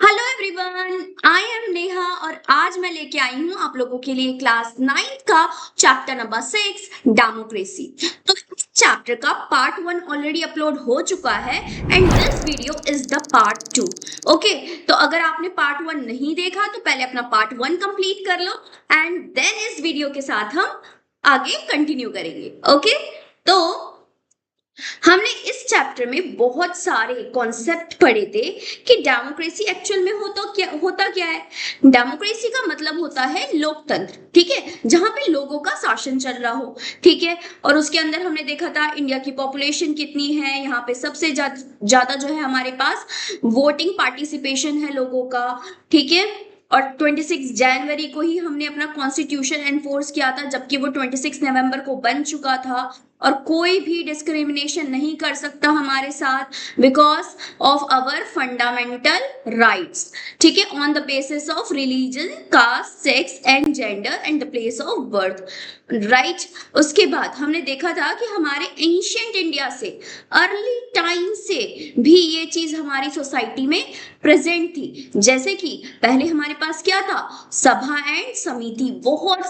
Hello everyone, I am Neha और आज मैं लेके आई हूँ आप लोगों के लिए क्लास 9th का चैप्टर नंबर 6 डेमोक्रेसी। तो इस चैप्टर का पार्ट 1 ऑलरेडी अपलोड हो चुका है and this video is the part 2। Okay, तो अगर आपने पार्ट 1 नहीं देखा तो पहले अपना पार्ट 1 कंप्लीट कर लो एंड देन इस वीडियो के साथ हम आगे कंटिन्यू करेंगे। ओके, तो हमने इस चैप्टर में बहुत सारे कॉन्सेप्ट पढ़े थे कि डेमोक्रेसी एक्चुअल में होता क्या है। डेमोक्रेसी का मतलब होता है लोकतंत्र, ठीक है, जहां पे लोगों का शासन चल रहा हो, ठीक है। और उसके अंदर हमने देखा था इंडिया की पॉपुलेशन कितनी है, यहाँ पे सबसे ज्यादा जो है हमारे पास वोटिंग पार्टिसिपेशन है लोगों का, ठीक है। और 26 जनवरी को ही हमने अपना कॉन्स्टिट्यूशन एनफोर्स किया था, जबकि वो 26 नवंबर को बन चुका था। और कोई भी डिस्क्रिमिनेशन नहीं कर सकता हमारे साथ because of our fundamental rights, ठीक है, on the basis of religion, caste, sex and gender and the place of birth, right. उसके बाद हमने देखा था कि हमारे एंशियंट इंडिया से, अर्ली टाइम से भी ये चीज हमारी सोसाइटी में प्रेजेंट थी। जैसे कि पहले हमारे पास क्या था, सभा एंड समिति, बहुत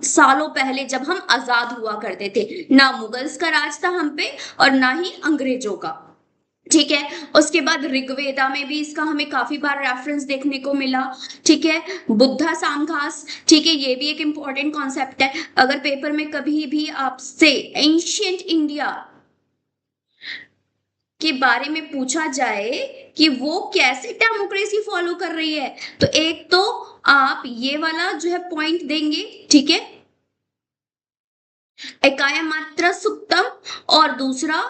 सालों पहले जब हम आजाद हुआ करते थे, ना मुगल्स का राज था हम पे और ना ही अंग्रेजों का, ठीक है। उसके बाद ऋग्वेदा में भी इसका हमें काफी बार रेफरेंस देखने को मिला, ठीक है। बुद्धा सांघास, ठीक है, ये भी एक इंपॉर्टेंट कॉन्सेप्ट है। अगर पेपर में कभी भी आपसे एंशियंट इंडिया के बारे में पूछा जाए कि वो कैसे डेमोक्रेसी फॉलो कर रही है, तो एक तो आप ये वाला जो है पॉइंट देंगे, ठीक है, एकाया मात्र सुक्तम, और दूसरा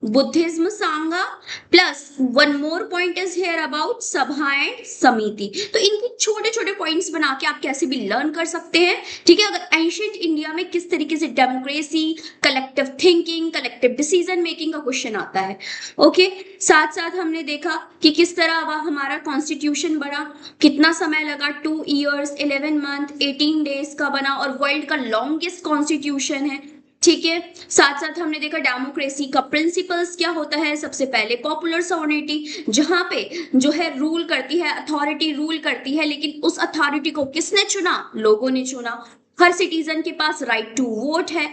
Buddhism Sanga, plus one more point is here about सभा एंड समिति। तो इनके छोटे छोटे पॉइंट्स बना के आप कैसे भी लर्न कर सकते हैं, ठीक है। अगर एंशिएंट इंडिया में किस तरीके से democracy, collective thinking, collective decision making का क्वेश्चन आता है, ओके। साथ साथ हमने देखा कि किस तरह वह हमारा कॉन्स्टिट्यूशन बना, कितना समय लगा, 2 ईयर्स 11 मंथ 18 डेज का बना और वर्ल्ड का लॉन्गेस्ट कॉन्स्टिट्यूशन है, ठीक है। साथ साथ हमने देखा डेमोक्रेसी का प्रिंसिपल्स क्या होता है। सबसे पहले पॉपुलर सोवर्निटी, जहां पे जो है रूल करती है, अथॉरिटी रूल करती है, लेकिन उस अथॉरिटी को किसने चुना, लोगों ने चुना। हर सिटीजन के पास राइट टू वोट है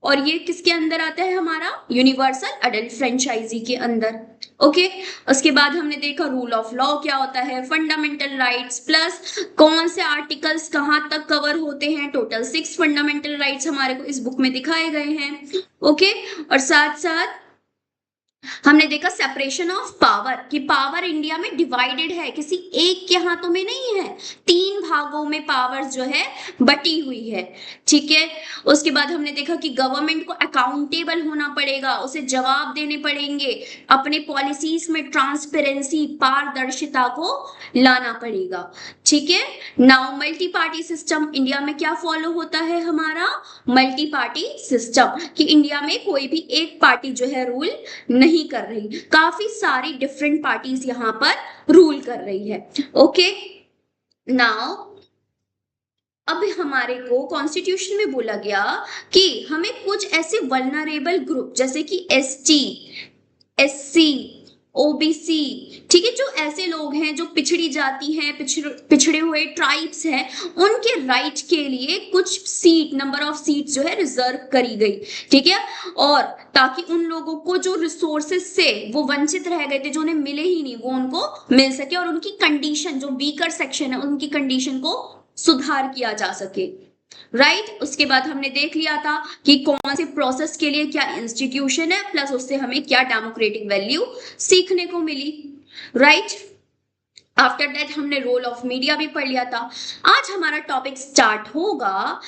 और ये किसके अंदर आता है, हमारा यूनिवर्सल अडल्ट फ्रेंचाइजी के अंदर, ओके। उसके बाद हमने देखा रूल ऑफ लॉ क्या होता है, फंडामेंटल राइट्स, प्लस कौन से आर्टिकल्स कहां तक कवर होते हैं। टोटल 6 फंडामेंटल राइट्स हमारे को इस बुक में दिखाए गए हैं, ओके। और साथ साथ हमने देखा सेपरेशन ऑफ पावर, कि पावर इंडिया में डिवाइडेड है, किसी एक के हाथों में नहीं है, 3 भागों में पावर जो है बटी हुई है, ठीक है। उसके बाद हमने देखा कि गवर्नमेंट को अकाउंटेबल होना पड़ेगा, उसे जवाब देने पड़ेंगे, अपने पॉलिसीज में ट्रांसपेरेंसी, पारदर्शिता को लाना पड़ेगा, ठीक है। Now multi party system, India में क्या फॉलो होता है, हमारा मल्टी पार्टी सिस्टम, कि इंडिया में कोई भी एक पार्टी जो है रूल नहीं कर रही, काफी सारी डिफरेंट पार्टीज यहां पर रूल कर रही है, ओके। नाउ अब हमारे को कॉन्स्टिट्यूशन में बोला गया कि हमें कुछ ऐसे वल्नरेबल ग्रुप जैसे कि एसटी, एससी, ओबीसी, ठीक है, जो ऐसे लोग हैं जो पिछड़ी जाति हैं, पिछड़े हुए ट्राइब्स हैं, उनके राइट के लिए कुछ सीट, नंबर ऑफ सीट जो है रिजर्व करी गई, ठीक है। और ताकि उन लोगों को जो रिसोर्सेज से वो वंचित रह गए थे, जो उन्हें मिले ही नहीं, वो उनको मिल सके और उनकी कंडीशन, जो वीकर सेक्शन है, उनकी कंडीशन को सुधार किया जा सके, राइट। उसके बाद हमने देख लिया था कि कौन से प्रोसेस के लिए क्या इंस्टीट्यूशन है, प्लस उससे हमें क्या डेमोक्रेटिक वैल्यू सीखने को मिली, राइट। आफ्टर दैट हमने रोल ऑफ मीडिया भी पढ़ लिया था। आज हमारा टॉपिक स्टार्ट होगा,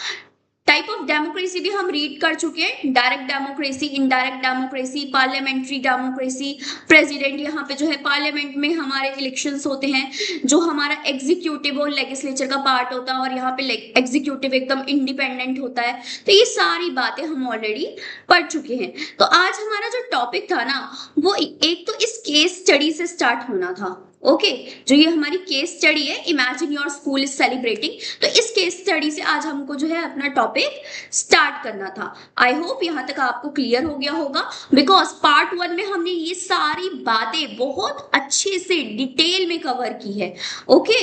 टाइप ऑफ डेमोक्रेसी भी हम रीड कर चुके हैं, direct democracy, indirect democracy, parliamentary democracy, president, यहाँ पे जो है पार्लियामेंट में हमारे इलेक्शंस होते हैं, जो हमारा एग्जीक्यूटिव और लेजिस्लेचर का पार्ट होता है, और यहाँ पे एग्जीक्यूटिव एकदम इंडिपेंडेंट होता है। तो ये सारी बातें हम ऑलरेडी पढ़ चुके हैं। तो आज हमारा जो टॉपिक था ना, वो एक तो इस केस स्टडी से स्टार्ट होना था, ओके जो ये हमारी केस स्टडी है, imagine your school is celebrating, तो इस केस स्टडी से आज हमको जो है अपना टॉपिक स्टार्ट करना था। आई होप यहाँ तक आपको क्लियर हो गया होगा, बिकॉज पार्ट 1 में हमने ये सारी बातें बहुत अच्छे से डिटेल में कवर की है। Okay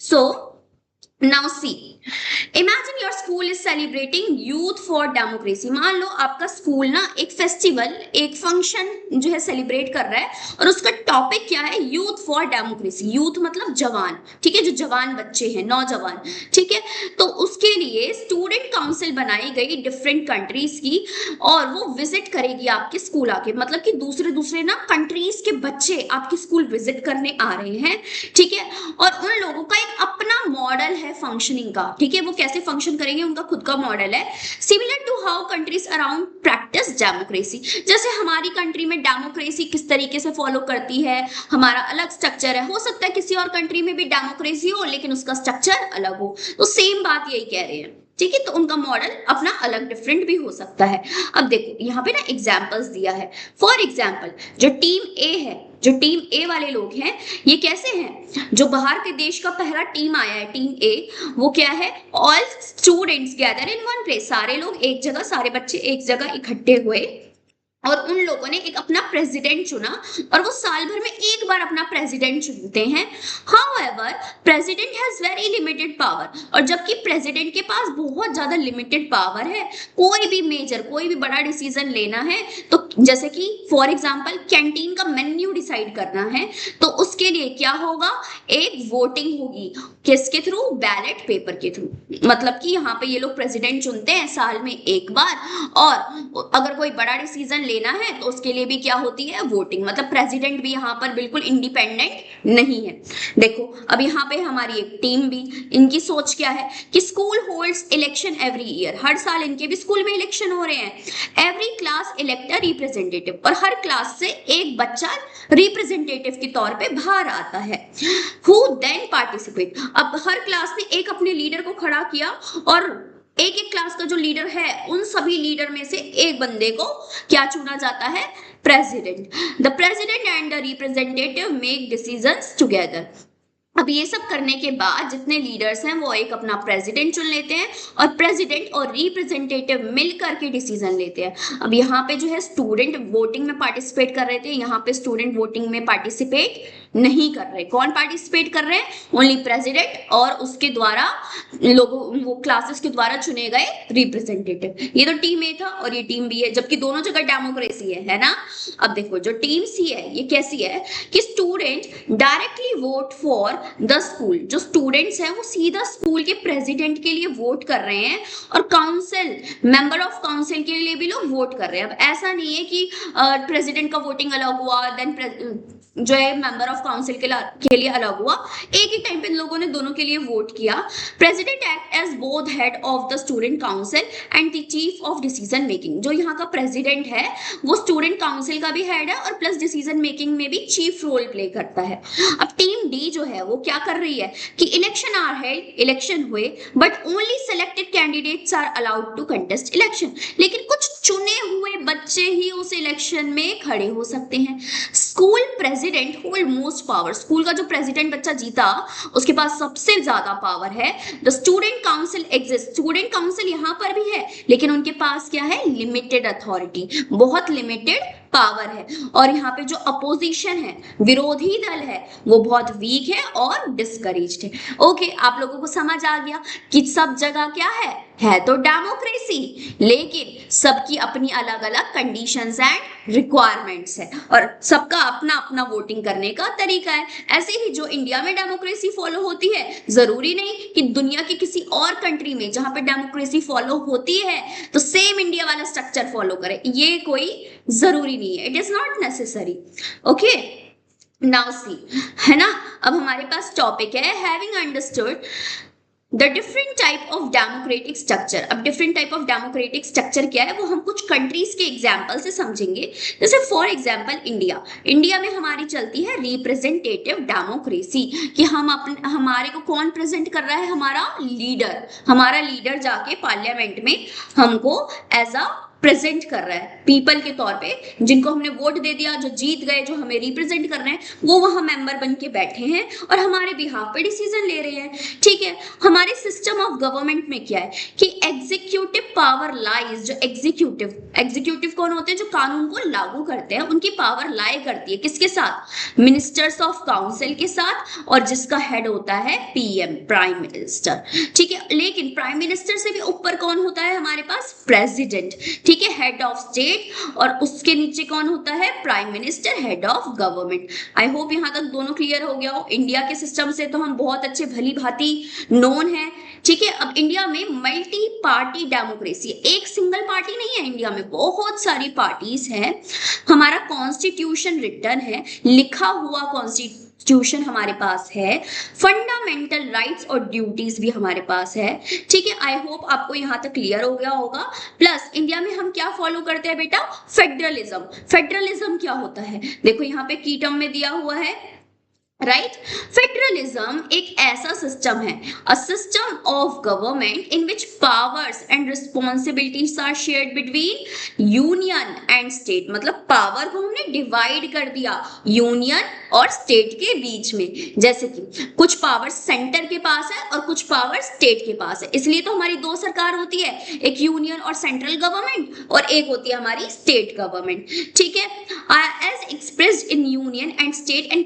so now see, imagine your school is celebrating youth for democracy. मान लो आपका स्कूल ना एक फेस्टिवल, एक फंक्शन जो है सेलिब्रेट कर रहा है, और उसका टॉपिक क्या है, यूथ फॉर डेमोक्रेसी। यूथ मतलब जवान, ठीक है, जो जवान बच्चे हैं, नौजवान, ठीक है। तो उसके लिए स्टूडेंट काउंसिल बनाई गई डिफरेंट कंट्रीज की, और वो विजिट करेगी आपके स्कूल आके, मतलब कि दूसरे दूसरे ना कंट्रीज के बच्चे आपके स्कूल विजिट करने आ रहे हैं, ठीक है। और उन लोगों का एक अपना मॉडल है फंक्शनिंग का, ठीक है, वो कैसे फंक्शन करेंगे उनका खुद का मॉडल है, similar to how countries around practise democracy. जैसे हमारी कंट्री में डेमोक्रेसी किस तरीके से फॉलो करती है, हमारा अलग स्ट्रक्चर है, हो सकता है किसी और कंट्री में भी डेमोक्रेसी हो लेकिन उसका स्ट्रक्चर अलग हो, तो सेम बात यही कह रहे हैं, ठीक है। तो उनका मॉडल अपना अलग डिफरेंट भी हो सकता है। अब देखो यहाँ पे ना एग्जांपल्स दिया है। फॉर एग्जांपल जो टीम ए है, जो टीम ए वाले लोग हैं, ये कैसे हैं, जो बाहर के देश का पहला टीम आया है, टीम ए, वो क्या है, all students gather in one place, सारे लोग एक जगह, सारे बच्चे एक जगह इकट्ठे हुए, और उन लोगों ने एक अपना प्रेसिडेंट चुना, और वो साल भर में एक बार अपना प्रेसिडेंट चुनते हैं। However president has very limited power, और जबकि प्रेसिडेंट के पास बहुत ज्यादा लिमिटेड पावर है, कोई भी मेजर, कोई भी बड़ा डिसीजन लेना है, तो जैसे कि फॉर एग्जांपल कैंटीन का मेन्यू डिसाइड करना है, तो उसके लिए क्या होगा, एक वोटिंग होगी, किसके थ्रू, बैलेट पेपर के थ्रू। मतलब कि यहाँ पे ये लोग प्रेसिडेंट चुनते हैं साल में एक बार, और अगर कोई बड़ा डिसीजन लेना है तो उसके लिए भी क्या होती है, वोटिंग। मतलब प्रेसिडेंट भी यहाँ पर बिल्कुल इंडिपेंडेंट नहीं है। देखो अब यहाँ पे हमारी एक टीम भी, इनकी सोच क्या है कि school holds election every year, हर साल इनके भी स्कूल में इलेक्शन हो रहे हैं। Every class elect a representative, और हर क्लास से एक बच्चा रिप्रेजेंटेटिव के तौर पे बाहर आता है। हु देन पार्टिसिपेट, अब हर क्लास ने एक अपने लीडर को खड़ा किया, और एक एक क्लास का जो लीडर है, उन सभी लीडर में से एक बंदे को क्या चुना जाता है, president. The president and the representative make decisions together. अब ये सब करने के बाद जितने लीडर्स हैं वो एक अपना प्रेसिडेंट चुन लेते हैं, और प्रेसिडेंट और रिप्रेजेंटेटिव मिलकर के डिसीजन लेते हैं। अब यहाँ पे जो है स्टूडेंट वोटिंग में पार्टिसिपेट कर रहे थे, यहाँ पे स्टूडेंट वोटिंग में पार्टिसिपेट नहीं कर रहे। कौन पार्टिसिपेट कर रहे हैं, ओनली प्रेसिडेंट और उसके द्वारा लोगों, वो क्लासेस के द्वारा चुने गए रिप्रेजेंटेटिव। ये तो टीम ए था और ये टीम बी है, जबकि दोनों जगह डेमोक्रेसी है ना। अब देखो जो टीम सी है ये कैसी है कि student directly vote for the school, जो स्टूडेंट्स हैं वो सीधा स्कूल के प्रेसिडेंट के लिए वोट कर रहे हैं, और काउंसिल, मेंबर ऑफ काउंसिल के लिए भी लोग वोट कर रहे हैं। अब ऐसा नहीं है कि प्रेसिडेंट का वोटिंग अलग हुआ, देन जो है मेंबर ऑफ काउंसिल के लिए अलग हुआ, एक ही टाइम पे लोगों ने दोनों के लिए वोट किया। President act as both head of the student council and the chief of decision making, जो यहाँ का प्रेसिडेंट है वो स्टूडेंट काउंसिल का भी हेड है, और प्लस डिसीजन मेकिंग में भी चीफ रोल प्ले करता है। अब टीम डी जो है वो क्या कर रही है कि इलेक्शन आर हेल्ड, इलेक्शन हुए, but only selected candidates are allowed to contest election, लेकिन कुछ चुने हुए बच्चे ही उस इलेक्शन में खड़े हो सकते हैं। School president hold most power, school का जो प्रेसिडेंट बच्चा जीता उसके पास सबसे ज्यादा पावर है। The student council exist, student council यहाँ पर भी है, लेकिन उनके पास क्या है, लिमिटेड अथॉरिटी, बहुत लिमिटेड पावर है। और यहाँ पे जो अपोजिशन है, विरोधी दल है, वो बहुत वीक है और डिस्करेज्ड है। ओके आप लोगों को समझ आ गया कि सब जगह क्या है तो डेमोक्रेसी, लेकिन सबकी अपनी अलग अलग कंडीशंस एंड रिक्वायरमेंट्स है, और सबका अपना अपना वोटिंग करने का तरीका है। ऐसे ही जो इंडिया में डेमोक्रेसी फॉलो होती है, जरूरी नहीं कि दुनिया की किसी और कंट्री में जहां पे डेमोक्रेसी फॉलो होती है तो सेम इंडिया वाला स्ट्रक्चर फॉलो करे, ये कोई जरूरी नहीं है, it is not necessary. Okay now see, है ना। अब हमारे पास टॉपिक है having understood the different type of democratic structure. अब different type of democratic structure क्या है वो हम कुछ कंट्रीज के एग्जाम्पल से समझेंगे। जैसे फॉर एग्जाम्पल इंडिया, इंडिया में हमारी चलती है रिप्रेजेंटेटिव डेमोक्रेसी, कि हम अपने, हमारे को कौन प्रेजेंट कर रहा है, हमारा लीडर जाके पार्लियामेंट में हमको एज अ प्रेजेंट कर रहा है पीपल के तौर पे, जिनको हमने वोट दे दिया, जो जीत गए, जो हमें रिप्रेजेंट कर रहे हैं, वो वहां मेंबर बन के बैठे हैं और हमारे बिहाफ पे डिसीजन ले रहे हैं। ठीक है, हमारे सिस्टम ऑफ गवर्नमेंट में क्या है कि एग्जीक्यूटिव पावर लाइज, जो एग्जीक्यूटिव कौन होते हैं, जो कानून को लागू करते हैं, उनकी पावर लाई करती है किसके साथ, मिनिस्टर्स ऑफ काउंसिल के साथ, और जिसका हेड होता है पीएम, प्राइम मिनिस्टर। ठीक है, लेकिन प्राइम मिनिस्टर से भी ऊपर कौन होता है हमारे पास, प्रेसिडेंट। ठीक है, हेड ऑफ स्टेट, और उसके नीचे कौन होता है, prime minister, head of government. I hope यहां तक दोनों क्लियर हो गया हो। इंडिया के सिस्टम से तो हम बहुत अच्छे भली भांति नोन है। ठीक है, अब इंडिया में मल्टी पार्टी डेमोक्रेसी, एक सिंगल पार्टी नहीं है इंडिया में, बहुत सारी पार्टीज हैं। हमारा कॉन्स्टिट्यूशन रिटर्न है, लिखा हुआ कॉन्स्टिट्यूशन हमारे पास है, फंडामेंटल राइट्स और ड्यूटीज भी हमारे पास है। ठीक है, आई होप आपको यहां तक क्लियर हो गया होगा। प्लस इंडिया में हम क्या फॉलो करते हैं बेटा, फेडरलिज्म। फेडरलिज्म क्या होता है, देखो यहाँ पे की टर्म में दिया हुआ है, राइट। फेडरलिज्म एक ऐसा सिस्टम है, a system of government in which powers and responsibilities are shared between union and state. मतलब पावर को हमने डिवाइड कर दिया यूनियन और स्टेट के बीच में, जैसे कि कुछ पावर सेंटर के पास है और कुछ पावर स्टेट के पास है, इसलिए तो हमारी दो सरकार होती है, एक यूनियन और सेंट्रल गवर्नमेंट, और एक होती है हमारी स्टेट गवर्नमेंट। ठीक है, as expressed in union and state and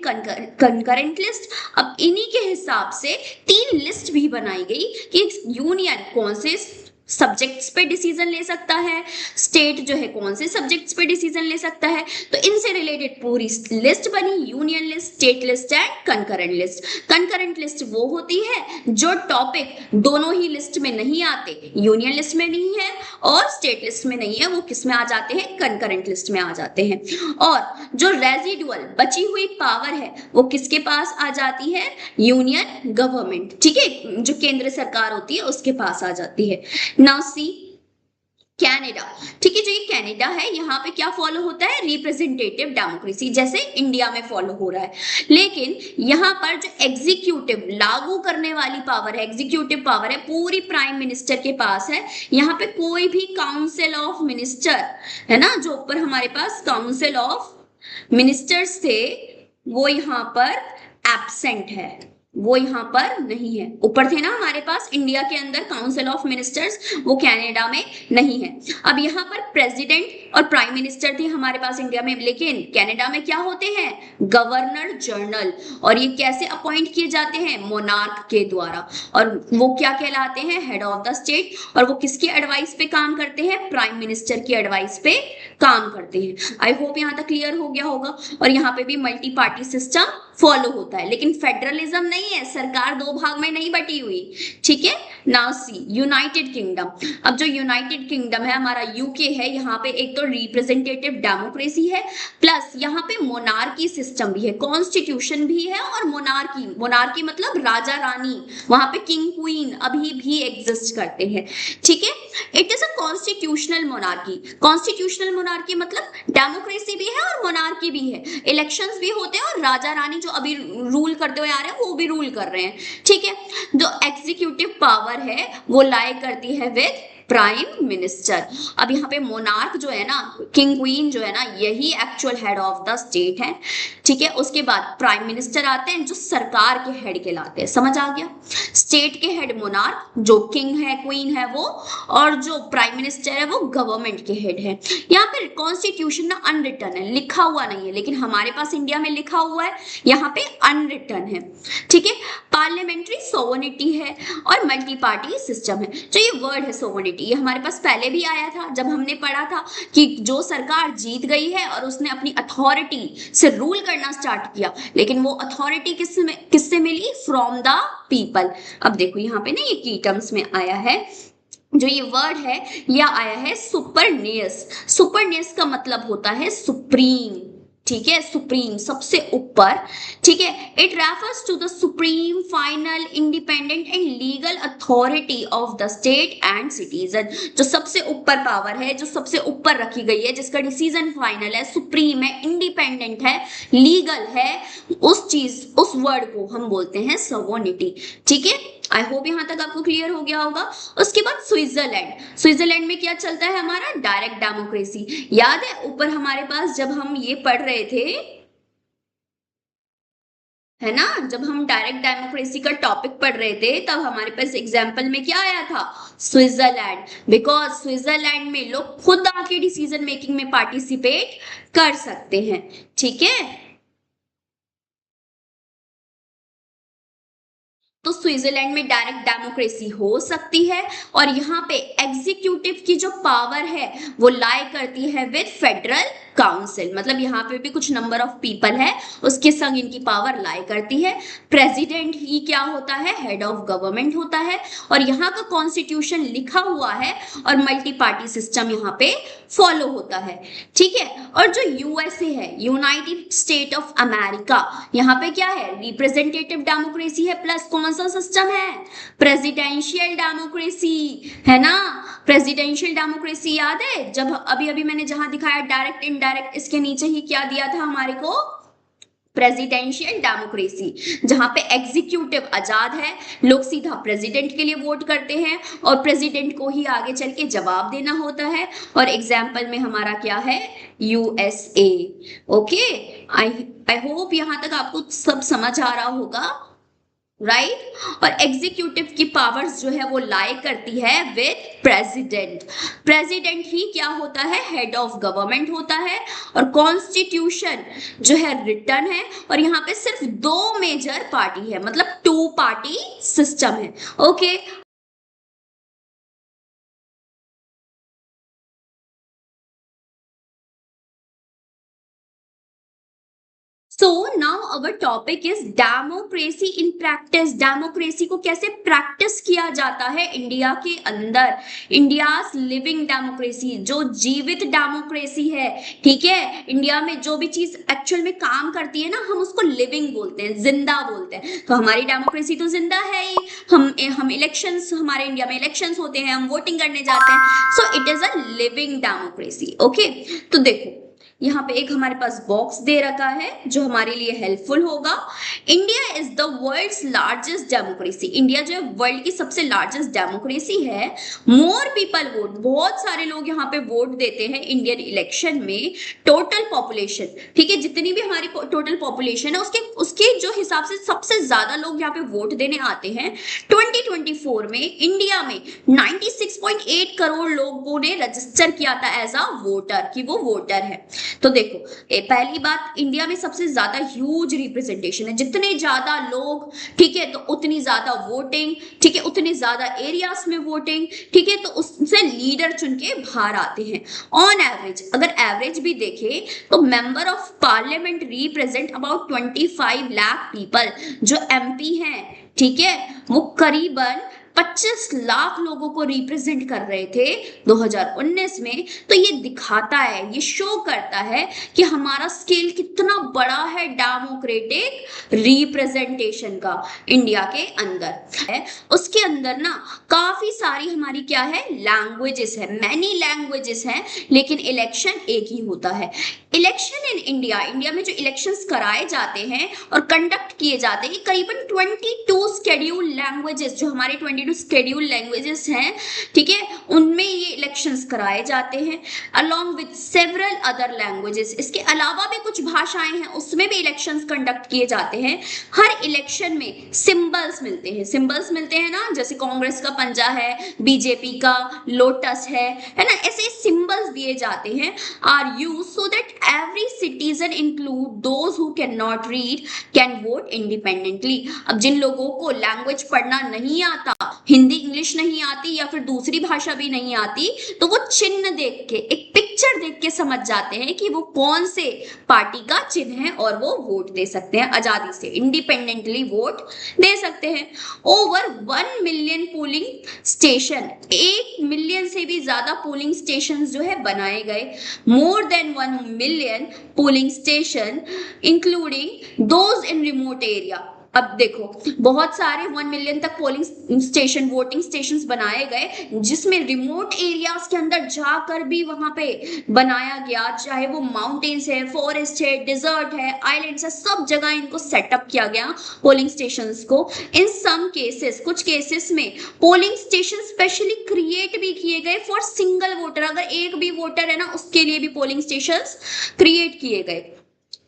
concurrent list. अब इन्हीं के हिसाब से 3 लिस्ट भी बनाई गई कि यूनियन कौन से सब्जेक्ट्स पे डिसीजन ले सकता है, स्टेट जो है कौन से सब्जेक्ट्स पे डिसीजन ले सकता है, तो इनसे रिलेटेड पूरी लिस्ट बनी, union list, state list and concurrent list. Concurrent list वो होती है जो टॉपिक दोनों ही लिस्ट में नहीं आते, यूनियन लिस्ट में नहीं है और स्टेट लिस्ट में नहीं है, वो किस में आ जाते हैं, कंकरेंट लिस्ट में आ जाते हैं। और जो रेजिडुअल बची हुई पावर है वो किसके पास आ जाती है, यूनियन गवर्नमेंट। ठीक है, जो केंद्र सरकार होती है उसके पास आ जाती है। Now see Canada. ठीक है, जो ये कनाडा है यहाँ पे क्या फॉलो होता है, रिप्रेजेंटेटिव डेमोक्रेसी, जैसे इंडिया में फॉलो हो रहा है। लेकिन यहाँ पर जो एग्जीक्यूटिव लागू करने वाली पावर है, एग्जीक्यूटिव पावर है, पूरी प्राइम मिनिस्टर के पास है। यहाँ पे कोई भी काउंसिल ऑफ मिनिस्टर है ना, जो ऊपर हमारे पास काउंसिल ऑफ मिनिस्टर्स थे, वो यहाँ पर एब्सेंट है, वो यहाँ पर नहीं है। ऊपर थे ना हमारे पास इंडिया के अंदर काउंसिल ऑफ मिनिस्टर्स, वो कनाडा में नहीं है। अब यहाँ पर प्रेसिडेंट और प्राइम मिनिस्टर थे हमारे पास इंडिया में, लेकिन कनाडा में क्या होते हैं, गवर्नर जनरल, और ये कैसे अपॉइंट किए जाते हैं, मोनार्क के द्वारा, और वो क्या कहलाते हैं, हेड ऑफ द स्टेट, और वो किसकी एडवाइस पे काम करते हैं, प्राइम मिनिस्टर की एडवाइस पे काम करते हैं। आई होप यहाँ तक क्लियर हो गया होगा। और यहाँ पे भी मल्टी पार्टी सिस्टम फॉलो होता है, लेकिन फेडरलिज्म नहीं है, सरकार 2 भाग में नहीं बटी हुई। ठीक है, नाउ सी यूनाइटेड किंगडम। अब जो यूनाइटेड किंगडम है हमारा, यूके है, यहाँ पे एक तो रिप्रेजेंटेटिव डेमोक्रेसी है, प्लस यहाँ पे मोनार्की सिस्टम भी है, कॉन्स्टिट्यूशन भी है, और मोनार्की, मोनार्की मतलब राजा रानी, वहां पे किंग क्वीन अभी भी एग्जिस्ट करते हैं। ठीक है, it is a constitutional monarchy. Constitutional monarchy मतलब डेमोक्रेसी भी है और मोनार्की भी है, इलेक्शंस भी होते हैं, और राजा रानी जो अभी रूल करते हुए आ रहे हैं वो भी रूल कर रहे हैं। ठीक है, जो एग्जीक्यूटिव पावर है वो लाई करती है विद प्राइम मिनिस्टर। अब यहाँ पे मोनार्क जो है ना, किंग क्वीन जो है ना, यही actual head of the state है। ठीक है, उसके बाद प्राइम मिनिस्टर आते हैं जो सरकार के हेड कहलाते हैं। समझ आ गया, स्टेट के हेड मोनार्क, जो किंग है क्वीन है वो, और जो प्राइम मिनिस्टर है वो गवर्नमेंट के हेड है। यहाँ पे कॉन्स्टिट्यूशन ना अनरिटन है, लिखा हुआ नहीं है, लेकिन हमारे पास इंडिया में लिखा हुआ है, यहाँ पे अनरिटन है। ठीक है, पार्लियामेंट्री सोवर्निटी है और मल्टी पार्टी सिस्टम है। जो ये वर्ड है सोवर्निटी, ये हमारे पास पहले भी आया था जब हमने पढ़ा था कि जो सरकार जीत गई है और उसने अपनी अथॉरिटी से रूल करना स्टार्ट किया, लेकिन वो अथॉरिटी किससे मिली, फ्रॉम द पीपल। अब देखो यहाँ पे ना ये की टर्म्स में आया है, जो ये वर्ड है यह आया है सुपरनियस। सुपरनियस का मतलब होता है सुप्रीम। ठीक है, सुप्रीम सबसे ऊपर। ठीक है, it refers to the supreme final independent and legal authority of the state and citizen. जो सबसे ऊपर पावर है, जो सबसे ऊपर रखी गई है, जिसका डिसीजन फाइनल है, सुप्रीम है, इंडिपेंडेंट है, लीगल है, उस वर्ड को हम बोलते हैं सोवर्निटी। ठीक है, आई होप यहाँ तक आपको क्लियर हो गया होगा। उसके बाद स्विट्जरलैंड, स्विट्जरलैंड में क्या चलता है हमारा डायरेक्ट डेमोक्रेसी। याद है ऊपर हमारे पास जब हम ये पढ़ रहे थे, है ना, जब हम डायरेक्ट डेमोक्रेसी का टॉपिक पढ़ रहे थे तब हमारे पास एग्जाम्पल में क्या आया था, स्विट्जरलैंड। बिकॉज स्विट्जरलैंड में लोग खुद आके डिसीजन मेकिंग में पार्टिसिपेट कर सकते हैं। ठीक है, तो स्विट्जरलैंड में डायरेक्ट डेमोक्रेसी हो सकती है और यहाँ पे एग्जीक्यूटिव की जो पावर है वो लाई करती है विद फेडरल काउंसिल, मतलब यहाँ पे भी कुछ नंबर ऑफ पीपल है उसके संग इनकी पावर लाई करती है। प्रेसिडेंट ही क्या होता है, हेड ऑफ गवर्नमेंट होता है और यहाँ का कॉन्स्टिट्यूशन लिखा हुआ है और मल्टी पार्टी सिस्टम यहाँ पे फॉलो होता है। ठीक है, और जो यूएसए है, यूनाइटेड स्टेट ऑफ अमेरिका, यहाँ पे क्या है, रिप्रेजेंटेटिव डेमोक्रेसी है प्लस कौन सा सिस्टम है, प्रेसिडेंशियल डेमोक्रेसी, है ना। प्रेसिडेंशियल डेमोक्रेसी याद है, जब अभी अभी मैंने जहां दिखाया डायरेक्ट इनडायरेक्ट, इसके नीचे ही क्या दिया था हमारे को, प्रेसिडेंशियल डेमोक्रेसी, जहां पे एग्जीक्यूटिव आजाद है, लोग सीधा प्रेसिडेंट के लिए वोट करते हैं और प्रेसिडेंट को ही आगे चल के जवाब देना होता है। और एग्जाम्पल में हमारा क्या है, यूएसए। ओके, आई होप यहां तक आपको सब समझ आ रहा होगा, राइट। और एग्जीक्यूटिव की पावर्स जो है वो लाई करती है विद प्रेसिडेंट। प्रेसिडेंट ही क्या होता है, हेड ऑफ गवर्नमेंट होता है और कॉन्स्टिट्यूशन जो है रिटर्न है और यहाँ पे सिर्फ 2 मेजर पार्टी है, मतलब 2 पार्टी सिस्टम है। Okay, so now our topic is democracy in practice. Democracy को कैसे प्रैक्टिस किया जाता है इंडिया के अंदर, इंडियाज लिविंग डेमोक्रेसी, जो जीवित डेमोक्रेसी है। ठीक है, इंडिया में जो भी चीज एक्चुअल में काम करती है ना, हम उसको लिविंग बोलते हैं, जिंदा बोलते हैं। तो हमारी डेमोक्रेसी तो जिंदा है ही। हम इलेक्शंस, हमारे इंडिया में इलेक्शंस होते हैं, हम वोटिंग करने जाते हैं, so it is a living democracy. Okay, तो देखो यहाँ पे एक हमारे पास बॉक्स दे रखा है जो हमारे लिए हेल्पफुल होगा। India is the world's largest democracy, India जो है वर्ल्ड की सबसे लार्जेस्ट डेमोक्रेसी है। मोर पीपल वोट, बहुत सारे लोग यहाँ पे वोट देते हैं इंडियन इलेक्शन में। टोटल पॉपुलेशन, ठीक है, जितनी भी हमारी टोटल पॉपुलेशन है उसके जो हिसाब से सबसे ज्यादा लोग यहाँ पे वोट देने आते हैं। 2024 में इंडिया में 96.8 करोड़ लोगों ने रजिस्टर किया था एज अ वोटर, कि वो वोटर है। तो देखो, पहली बात, इंडिया में सबसे ज्यादा ह्यूज रिप्रेजेंटेशन है, जितने ज्यादा लोग, ठीक है, तो उतनी ज्यादा वोटिंग, ठीक है, उतने ज्यादा एरियाज में वोटिंग, ठीक है, तो उससे लीडर चुन के बाहर आते हैं। ऑन एवरेज, अगर एवरेज भी देखें तो member of parliament represent about 25 lakh people. जो एमपी हैं, ठीक है, वो करीबन 25 लाख लोगों को रिप्रेजेंट कर रहे थे 2019 में। तो ये दिखाता है, ये शो करता है कि हमारा स्केल कितना बड़ा है डेमोक्रेटिक रिप्रेजेंटेशन का इंडिया के अंदर है। उसके अंदर ना काफी सारी हमारी क्या है, लैंग्वेजेस है, मैनी लैंग्वेजेस हैं, लेकिन इलेक्शन एक ही होता है। इलेक्शन इन इंडिया, इंडिया में जो इलेक्शंस कराए जाते हैं और कंडक्ट किए जाते हैं, करीबन 22 स्केड्यूल लैंग्वेजेस, जो हमारे 22 स्केड्यूल लैंग्वेजेस हैं, ठीक है, उनमें ये इलेक्शंस कराए जाते हैं along with several other languages. इसके अलावा भी कुछ भाषाएं हैं, उसमें भी इलेक्शंस कंडक्ट किए जाते हैं। हर इलेक्शन में सिंबल्स मिलते हैं, सिंबल्स मिलते हैं ना, जैसे कांग्रेस का पंजा है, बीजेपी का लोटस है ना, ऐसे सिंबल्स दिए जाते हैं, are used so that every citizen include those who cannot read can vote independently। अब जिन लोगों को लैंग्वेज पढ़ना नहीं आता, हिंदी इंग्लिश नहीं आती या फिर दूसरी भाषा भी नहीं आती, तो वो चिन्ह देख के, एक पिक्चर देख के समझ जाते हैं कि वो कौन से पार्टी का चिन्ह है और वो वोट दे सकते हैं, आजादी से इंडिपेंडेंटली वोट दे सकते हैं। Over 1 million polling station, 1 million से भी ज्यादा पोलिंग स्टेशन जो है बनाए गए। More than 1 million polling station including those in remote area। अब देखो बहुत सारे 1 मिलियन तक पोलिंग स्टेशन, वोटिंग स्टेशंस बनाए गए, जिसमें रिमोट एरियाज के अंदर जाकर भी वहां पे बनाया गया, चाहे वो माउंटेन्स है, फॉरेस्ट है, डिजर्ट है, आइलैंड्स है, सब जगह इनको सेटअप किया गया पोलिंग स्टेशंस को। इन सम केसेस, कुछ केसेस में पोलिंग स्टेशन स्पेशली क्रिएट भी किए गए फॉर सिंगल वोटर, अगर एक भी वोटर है ना उसके लिए भी पोलिंग स्टेशंस क्रिएट किए गए।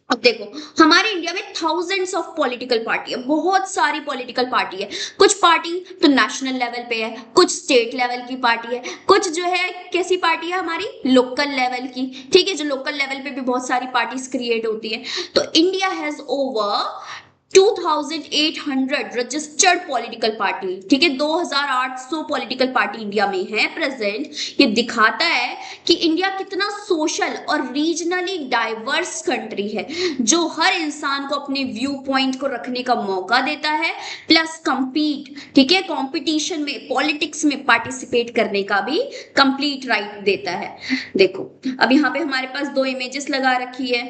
अब देखो हमारे इंडिया में थाउजेंड्स ऑफ पॉलिटिकल पार्टी है, बहुत सारी पॉलिटिकल पार्टी है। कुछ पार्टी तो नेशनल लेवल पे है, कुछ स्टेट लेवल की पार्टी है, कुछ जो है कैसी पार्टी है हमारी लोकल लेवल की, ठीक है, जो लोकल लेवल पे भी बहुत सारी पार्टीज क्रिएट होती है। तो India has over 2800 registered political party, ठीक है, 2800 पॉलिटिकल पार्टी इंडिया में है प्रेजेंट। ये दिखाता है कि इंडिया कितना सोशल और रीजनली डाइवर्स कंट्री है, जो हर इंसान को अपने व्यू पॉइंट को रखने का मौका देता है, प्लस कंपीट, ठीक है, कंपटीशन में, पॉलिटिक्स में पार्टिसिपेट करने का भी कंप्लीट राइट देता है। देखो अब यहाँ पे हमारे पास 2 इमेजेस लगा रखी है,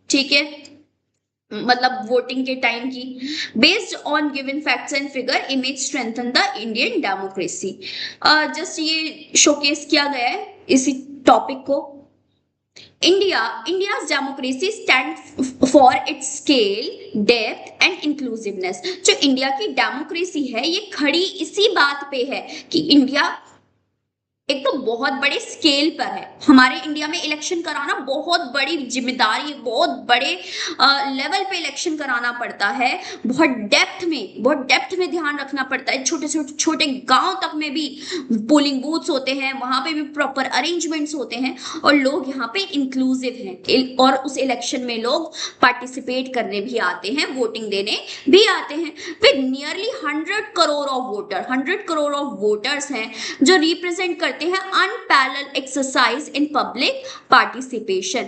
ठीक है, मतलब वोटिंग के टाइम की। Based on given facts and figure, image strengthen the Indian democracy. Just ये शोकेस किया गया है इसी टॉपिक को। India's democracy stands for its scale, depth and inclusiveness। जो इंडिया की डेमोक्रेसी है ये खड़ी इसी बात पे है कि इंडिया एक तो बहुत बड़े स्केल पर है। हमारे इंडिया में इलेक्शन कराना बहुत बड़ी जिम्मेदारी, बहुत बड़े लेवल पे इलेक्शन कराना पड़ता है, बहुत डेप्थ में ध्यान रखना पड़ता है। छोटे छोटे छोटे गांव तक में भी पोलिंग बूथ्स होते हैं, वहां पे भी प्रॉपर अरेंजमेंट्स होते हैं, और लोग यहाँ पे इंक्लूसिव हैं, और उस इलेक्शन में लोग पार्टिसिपेट करने भी आते हैं, वोटिंग देने भी आते हैं। With nearly 100 crore of voter, 100 crore of voters हैं जो रिप्रेजेंट करते हैं unparalleled exercise in public participation.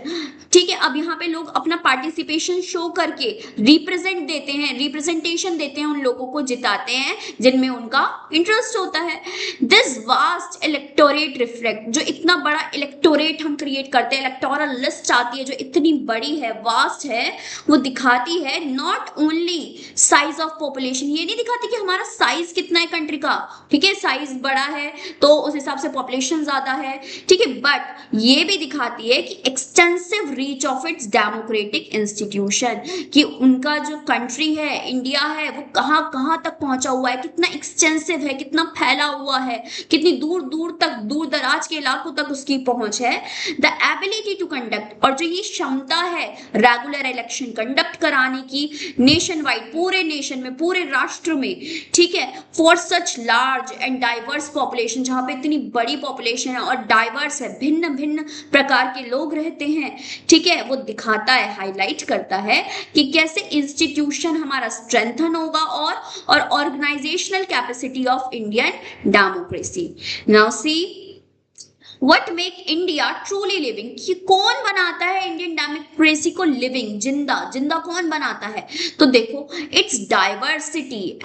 ठीक है, अब यहाँ पे लोग अपना पार्टिसिपेशन शो करके रिप्रेजेंटेशन देते हैं, उन लोगों को जिताते हैं जिनमें उनका इंटरेस्ट होता है। दिस वास्ट इलेक्टोरेट रिफ्लेक्ट, जो इतना बड़ा इलेक्टोरेट हम क्रिएट करते हैं, इलेक्टोरल लिस्ट आती है जो इतनी बड़ी है, वास्ट है, वो दिखाती है not only size of population, ये नहीं दिखाती कि हमारा साइज कितना है कंट्री का, ठीक है, साइज बड़ा है तो उस हिसाब से पॉपुलेशन ज्यादा है, ठीक है, बट ये भी दिखाती है कि extensive reach of its democratic institution, कि उनका जो कंट्री है, इंडिया है, वो कहां कहां तक पहुंचा हुआ है, कितना एक्सटेंसिव है, कितना फैला हुआ है, कितनी दूर दूर तक, दूर दराज के इलाकों तक उसकी पहुंच है। द एबिलिटी टू कंडक्ट, और जो ये क्षमता है रेगुलर इलेक्शन कंडक्ट कराने की नेशन वाइड, पूरे नेशन में, पूरे राष्ट्र में, ठीक है, for such large and diverse population, जहां पे इतनी बड़ी पॉपुलेशन है और डाइवर्स है, भिन्न भिन्न प्रकार के लोग रहते हैं, ठीक है, वो दिखाता है, हाईलाइट करता है कि कैसे इंस्टीट्यूशन हमारा स्ट्रेंथन होगा और organisational capacity of Indian democracy. Now see What make India truly living, कि कौन बनाता है इंडियन डेमोक्रेसी को लिविंग, जिंदा कौन बनाता है? तो देखो it's diversity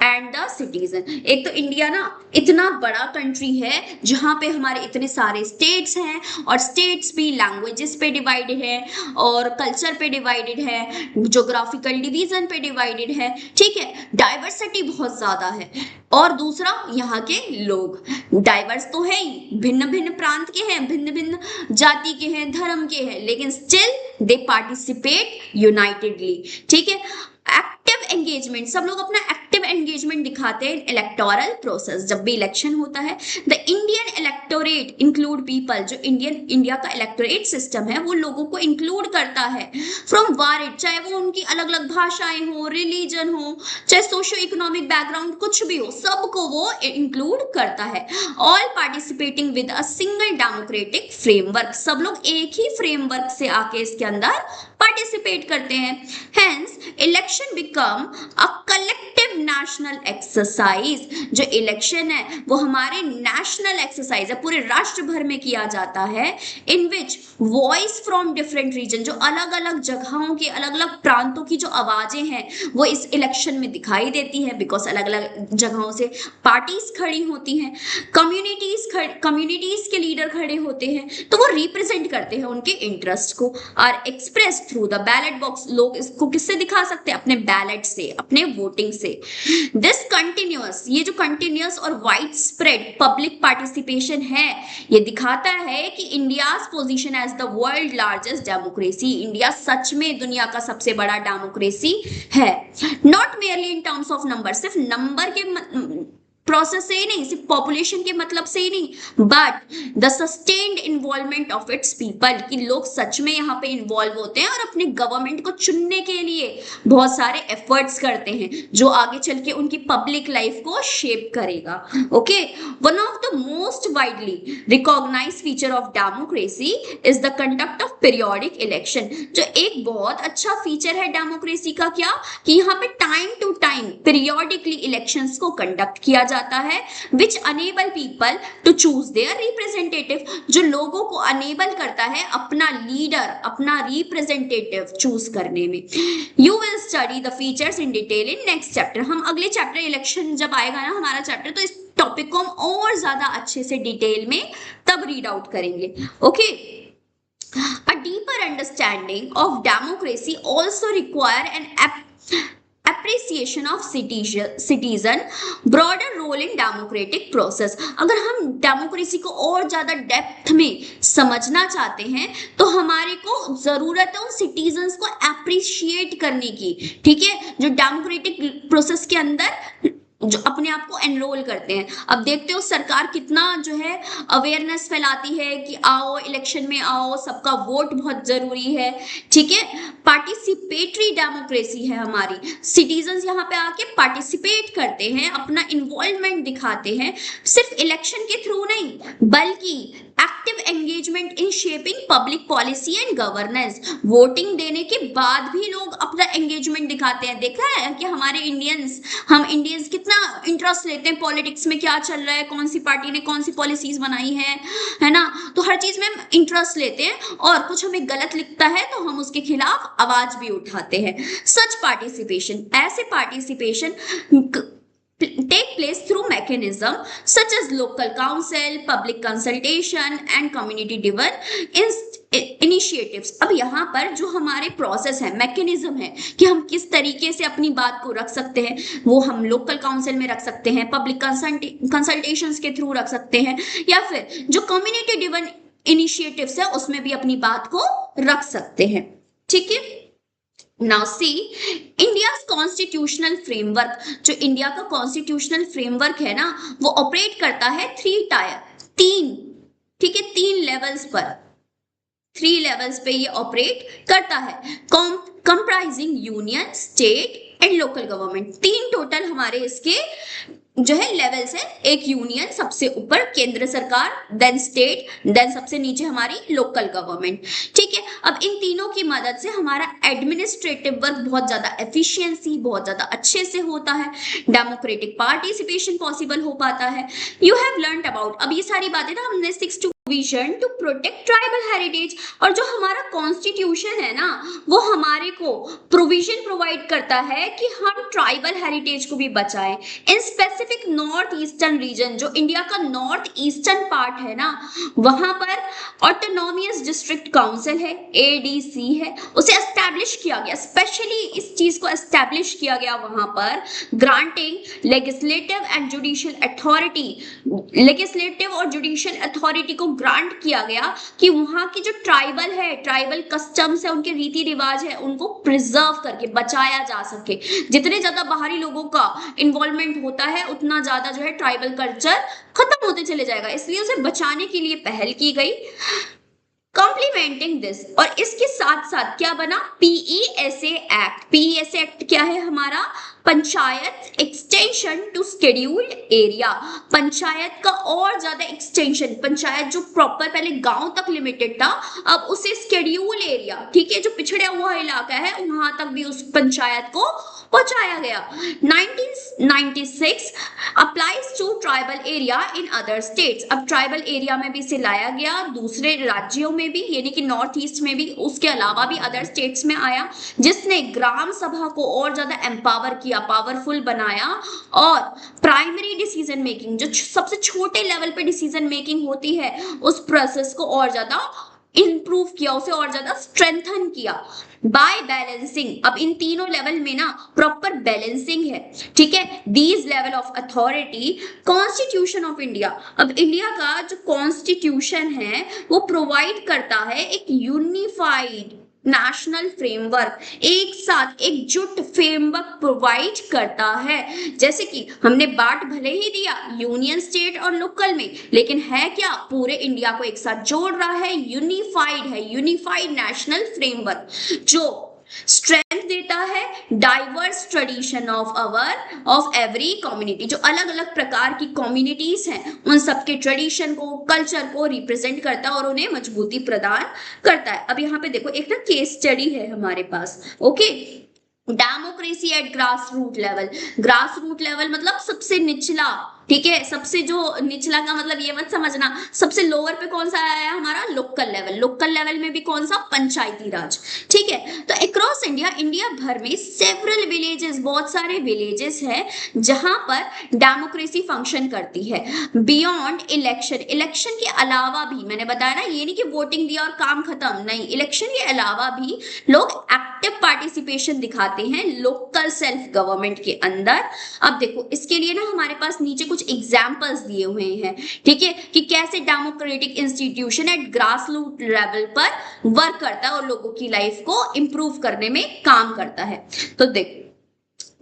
and the citizen. एक तो इंडिया ना इतना बड़ा कंट्री है जहां पे हमारे इतने सारे स्टेट्स हैं, और स्टेट्स भी लैंग्वेजेस पे डिवाइडेड है, और कल्चर पे डिवाइडेड है, ज्योग्राफिकल डिवीजन पे डिवाइडेड है, ठीक है, डाइवर्सिटी बहुत ज्यादा है। और दूसरा यहाँ के लोग डाइवर्स तो है ही, भिन्न भिन्न प्रांत के हैं, भिन्न भिन्न जाति के हैं, धर्म के हैं, लेकिन स्टिल दे पार्टिसिपेट यूनाइटेडली, ठीक है। एक्टिव एंगेजमेंट, सब लोग अपना एक्टिव एंगेजमेंट दिखाते हैं इलेक्टोरल प्रोसेस, जब भी इलेक्शन होता है। The Indian electorate include people, जो इंडिया का इलेक्टोरेट सिस्टम है वो लोगों को इंक्लूड करता है फ्रॉम वारिड, चाहे वो उनकी अलग अलग भाषाएं हो, रिलीजन हो, चाहे सोशियो इकोनॉमिक बैकग्राउंड कुछ भी हो, सबको वो इंक्लूड करता है। All participating with a single democratic framework, सब लोग एक ही फ्रेमवर्क से आके इसके अंदर पार्टिसिपेट करते हैं। Hence election become a collective national exercise, जो इलेक्शन है वो हमारे नेशनल एक्सरसाइज है, पूरे राष्ट्र भर में किया जाता है, इन विच वॉइस फ्रॉम डिफरेंट रीजन, जो अलग अलग जगहों के, अलग अलग प्रांतों की जो आवाजें हैं वो इस इलेक्शन में दिखाई देती है, बिकॉज अलग अलग जगहों से पार्टीज खड़ी होती हैं, कम्युनिटीज के लीडर खड़े होते हैं, तो वो रिप्रेजेंट करते हैं उनके इंटरेस्ट को, are expressed through the ballot box, लोग इसको किससे दिखा सकते हैं? अपने बैलेट से, अपने वोटिंग से। दिस कंटिन्यूअस, ये जो कंटिन्यूअस और वाइड स्प्रेड पब्लिक पार्टिसिपेशन है, ये दिखाता है कि India's position as the world largest democracy, India सच में दुनिया का सबसे बड़ा डेमोक्रेसी है। Not merely in terms of number, सिर्फ नंबर के प्रोसेस से ही नहीं, सिर्फ पॉपुलेशन के मतलब से ही नहीं, but the sustained involvement of its people, कि लोग सच में यहाँ पे इन्वॉल्व होते हैं और अपने गवर्नमेंट को चुनने के लिए बहुत सारे एफर्ट्स करते हैं, जो आगे चल के उनकी पब्लिक लाइफ को शेप करेगा। Okay, one of the most widely recognised feature of democracy is the conduct of periodic election. जो एक बहुत अच्छा फीचर है डेमोक्रेसी का, क्या कि यहाँ पे time to time periodically elections को कंडक्ट किया जाता है, which enable people to choose their representative, जो लोगों को enable करता है अपना लीडर, अपना रिप्रेजेंटेटिव चूज करने में। You will study the features in detail in next chapter। हम अगले चैप्टर इलेक्शन जब आएगा ना हमारा चैप्टर, तो इस टॉपिक को हम और ज्यादा अच्छे से डिटेल में तब रीड आउट करेंगे। Okay, A deeper understanding of democracy also require an appreciation of citizen broader role in democratic process। अगर हम डेमोक्रेसी को और ज्यादा डेप्थ में समझना चाहते हैं तो हमारे को जरूरत है उन सिटीजन्स को अप्रिशिएट करने की, ठीक है, जो डेमोक्रेटिक प्रोसेस के अंदर जो अपने आप को एनरोल करते हैं। अब देखते हो सरकार कितना जो है अवेयरनेस फैलाती है कि आओ इलेक्शन में आओ, सबका वोट बहुत जरूरी है, ठीक है। पार्टिसिपेटरी डेमोक्रेसी है हमारी, सिटीजन्स यहाँ पे आके पार्टिसिपेट करते हैं, अपना इन्वॉल्वमेंट दिखाते हैं, सिर्फ इलेक्शन के थ्रू नहीं बल्कि active engagement in shaping public policy and governance. Voting देने के बाद भी लोग अपना एंगेजमेंट दिखाते हैं। देखा है कि हमारे हम इंडियंस कितना इंटरेस्ट लेते हैं पॉलिटिक्स में, क्या चल रहा है, कौन सी पार्टी ने कौन सी पॉलिसीज बनाई है ना, तो हर चीज में हम इंटरेस्ट लेते हैं, और कुछ हमें गलत लिखता है तो हम उसके खिलाफ आवाज भी उठाते हैं। सच पार्टिसिपेशन, ऐसे participation take place through mechanism such as local council, public consultation and community driven initiatives। अब यहाँ पर जो हमारे प्रोसेस है, मैकेनिज्म है कि हम किस तरीके से अपनी बात को रख सकते हैं, वो हम लोकल काउंसिल में रख सकते हैं, पब्लिक कंसल्टेशंस के थ्रू रख सकते हैं, या फिर जो कम्युनिटी ड्रिवन इनिशिएटिव्स है उसमें भी अपनी बात को रख सकते हैं, ठीक है। Now see, India's constitutional framework, जो इंडिया का कॉन्स्टिट्यूशनल फ्रेमवर्क है ना, वो ऑपरेट करता है ठीक है, 3 लेवल्स पर, 3 लेवल्स पे ये ऑपरेट करता है, comprising union, state and local government. 3 total हमारे इसके जो है लेवल्स है, एक यूनियन सबसे ऊपर केंद्र सरकार, देन स्टेट, देन सबसे नीचे हमारी लोकल गवर्नमेंट, ठीक है। अब इन तीनों की मदद से हमारा एडमिनिस्ट्रेटिव वर्क बहुत ज्यादा एफिशिएंसी, बहुत ज्यादा अच्छे से होता है, डेमोक्रेटिक पार्टिसिपेशन पॉसिबल हो पाता है। यू हैव लर्नड अबाउट, अब ये सारी बातें ना हमने 6 vision to protect tribal heritage, और जो हमारा कॉन्स्टिट्यूशन है ना वो हमारे को प्रोविजन प्रोवाइड करता है कि हम ट्राइबल हेरिटेज को भी बचाएं। In specific north eastern region, जो इंडिया का नॉर्थ ईस्टर्न पार्ट है ना, वहां पर ऑटोनोमियस डिस्ट्रिक्ट काउंसिल है, ADC है, उसे एस्टैब्लिश किया गया, स्पेशली इस चीज को एस्टैब्लिश किया गया वहां पर, granting legislative and judicial authority, legislative और जुडिशियल अथॉरिटी को ग्रांट किया गया कि वहां की जो ट्राइबल है, ट्राइबल कस्टम्स है, उनके रीति रिवाज है, उनको प्रिजर्व करके बचाया जा सके। जितने ज्यादा बाहरी लोगों का इन्वॉल्वमेंट होता है उतना ज्यादा जो है ट्राइबल कल्चर खत्म होते चले जाएगा, इसलिए उसे बचाने के लिए पहल की गई। कॉम्प्लीमेंटिंग दिस, और इसके साथ साथ क्या बना, PESA एक्ट। PESA एक्ट क्या है हमारा, panchayat extension to scheduled area, panchayat का और ज्यादा एक्सटेंशन, पंचायत जो प्रॉपर पहले गांव तक लिमिटेड था अब उसे शेड्यूल एरिया, ठीक है, जो पिछड़ा हुआ इलाका है वहां तक भी उस पंचायत को पहुंचाया गया। 1996 applies to tribal area in other states, अब ट्राइबल एरिया में भी इसे लाया गया, दूसरे राज्यों में भी, यानी कि नॉर्थ ईस्ट में भी, उसके अलावा भी अदर स्टेट्स में आया, जिसने ग्राम सभा को और ज्यादा एम्पावर किया, पावरफुल बनाया, और प्राइमरी डिसीजन मेकिंग, जो सबसे छोटे लेवल पे डिसीजन मेकिंग होती है, उस प्रोसेस को और ज्यादा इंप्रूव किया, उसे और ज्यादा स्ट्रेंथन किया बाय बैलेंसिंग। अब इन तीनों लेवल में ना प्रॉपर बैलेंसिंग है, ठीक है। These level of authority constitution of India, अब इंडिया का जो कॉन्स्टिट्यूशन है वो प्रोवाइड करता है एक यूनिफाइड नेशनल फ्रेमवर्क, एक साथ एकजुट फ्रेमवर्क प्रोवाइड करता है। जैसे कि हमने बांट भले ही दिया यूनियन स्टेट और लोकल में, लेकिन है क्या, पूरे इंडिया को एक साथ जोड़ रहा है, यूनिफाइड है, यूनिफाइड नेशनल फ्रेमवर्क जो स्ट्रेंथ देता है diverse tradition of every community, जो अलग अलग प्रकार की कम्युनिटीज हैं उन सबके ट्रेडिशन को, कल्चर को रिप्रेजेंट करता है और उन्हें मजबूती प्रदान करता है। अब यहाँ पे देखो एक ना केस स्टडी है हमारे पास, okay. Democracy at grass root level, grass root level मतलब सबसे निचला, ठीक है। सबसे जो निचला का मतलब ये मत समझना, सबसे लोअर पे कौन सा आया हमारा, लोकल लेवल। लोकल लेवल में भी कौन सा, पंचायती राज, ठीक है। तो अक्रॉस इंडिया, इंडिया भर में सेवरल विलेजेस, बहुत सारे विलेजेस है जहां पर डेमोक्रेसी फंक्शन करती है। बियॉन्ड इलेक्शन, इलेक्शन के अलावा भी, मैंने बताया ना ये नहीं कि वोटिंग दिया और काम खत्म, नहीं, इलेक्शन के अलावा भी लोग एक्टिव पार्टिसिपेशन दिखाते हैं लोकल सेल्फ गवर्नमेंट के अंदर। अब देखो इसके लिए ना हमारे पास नीचे कुछ एग्जाम्पल्स दिए हुए हैं, ठीक है, कि कैसे democratic institution at grass root level पर वर्क करता है और लोगों की लाइफ को इंप्रूव करने में काम करता है। तो देखो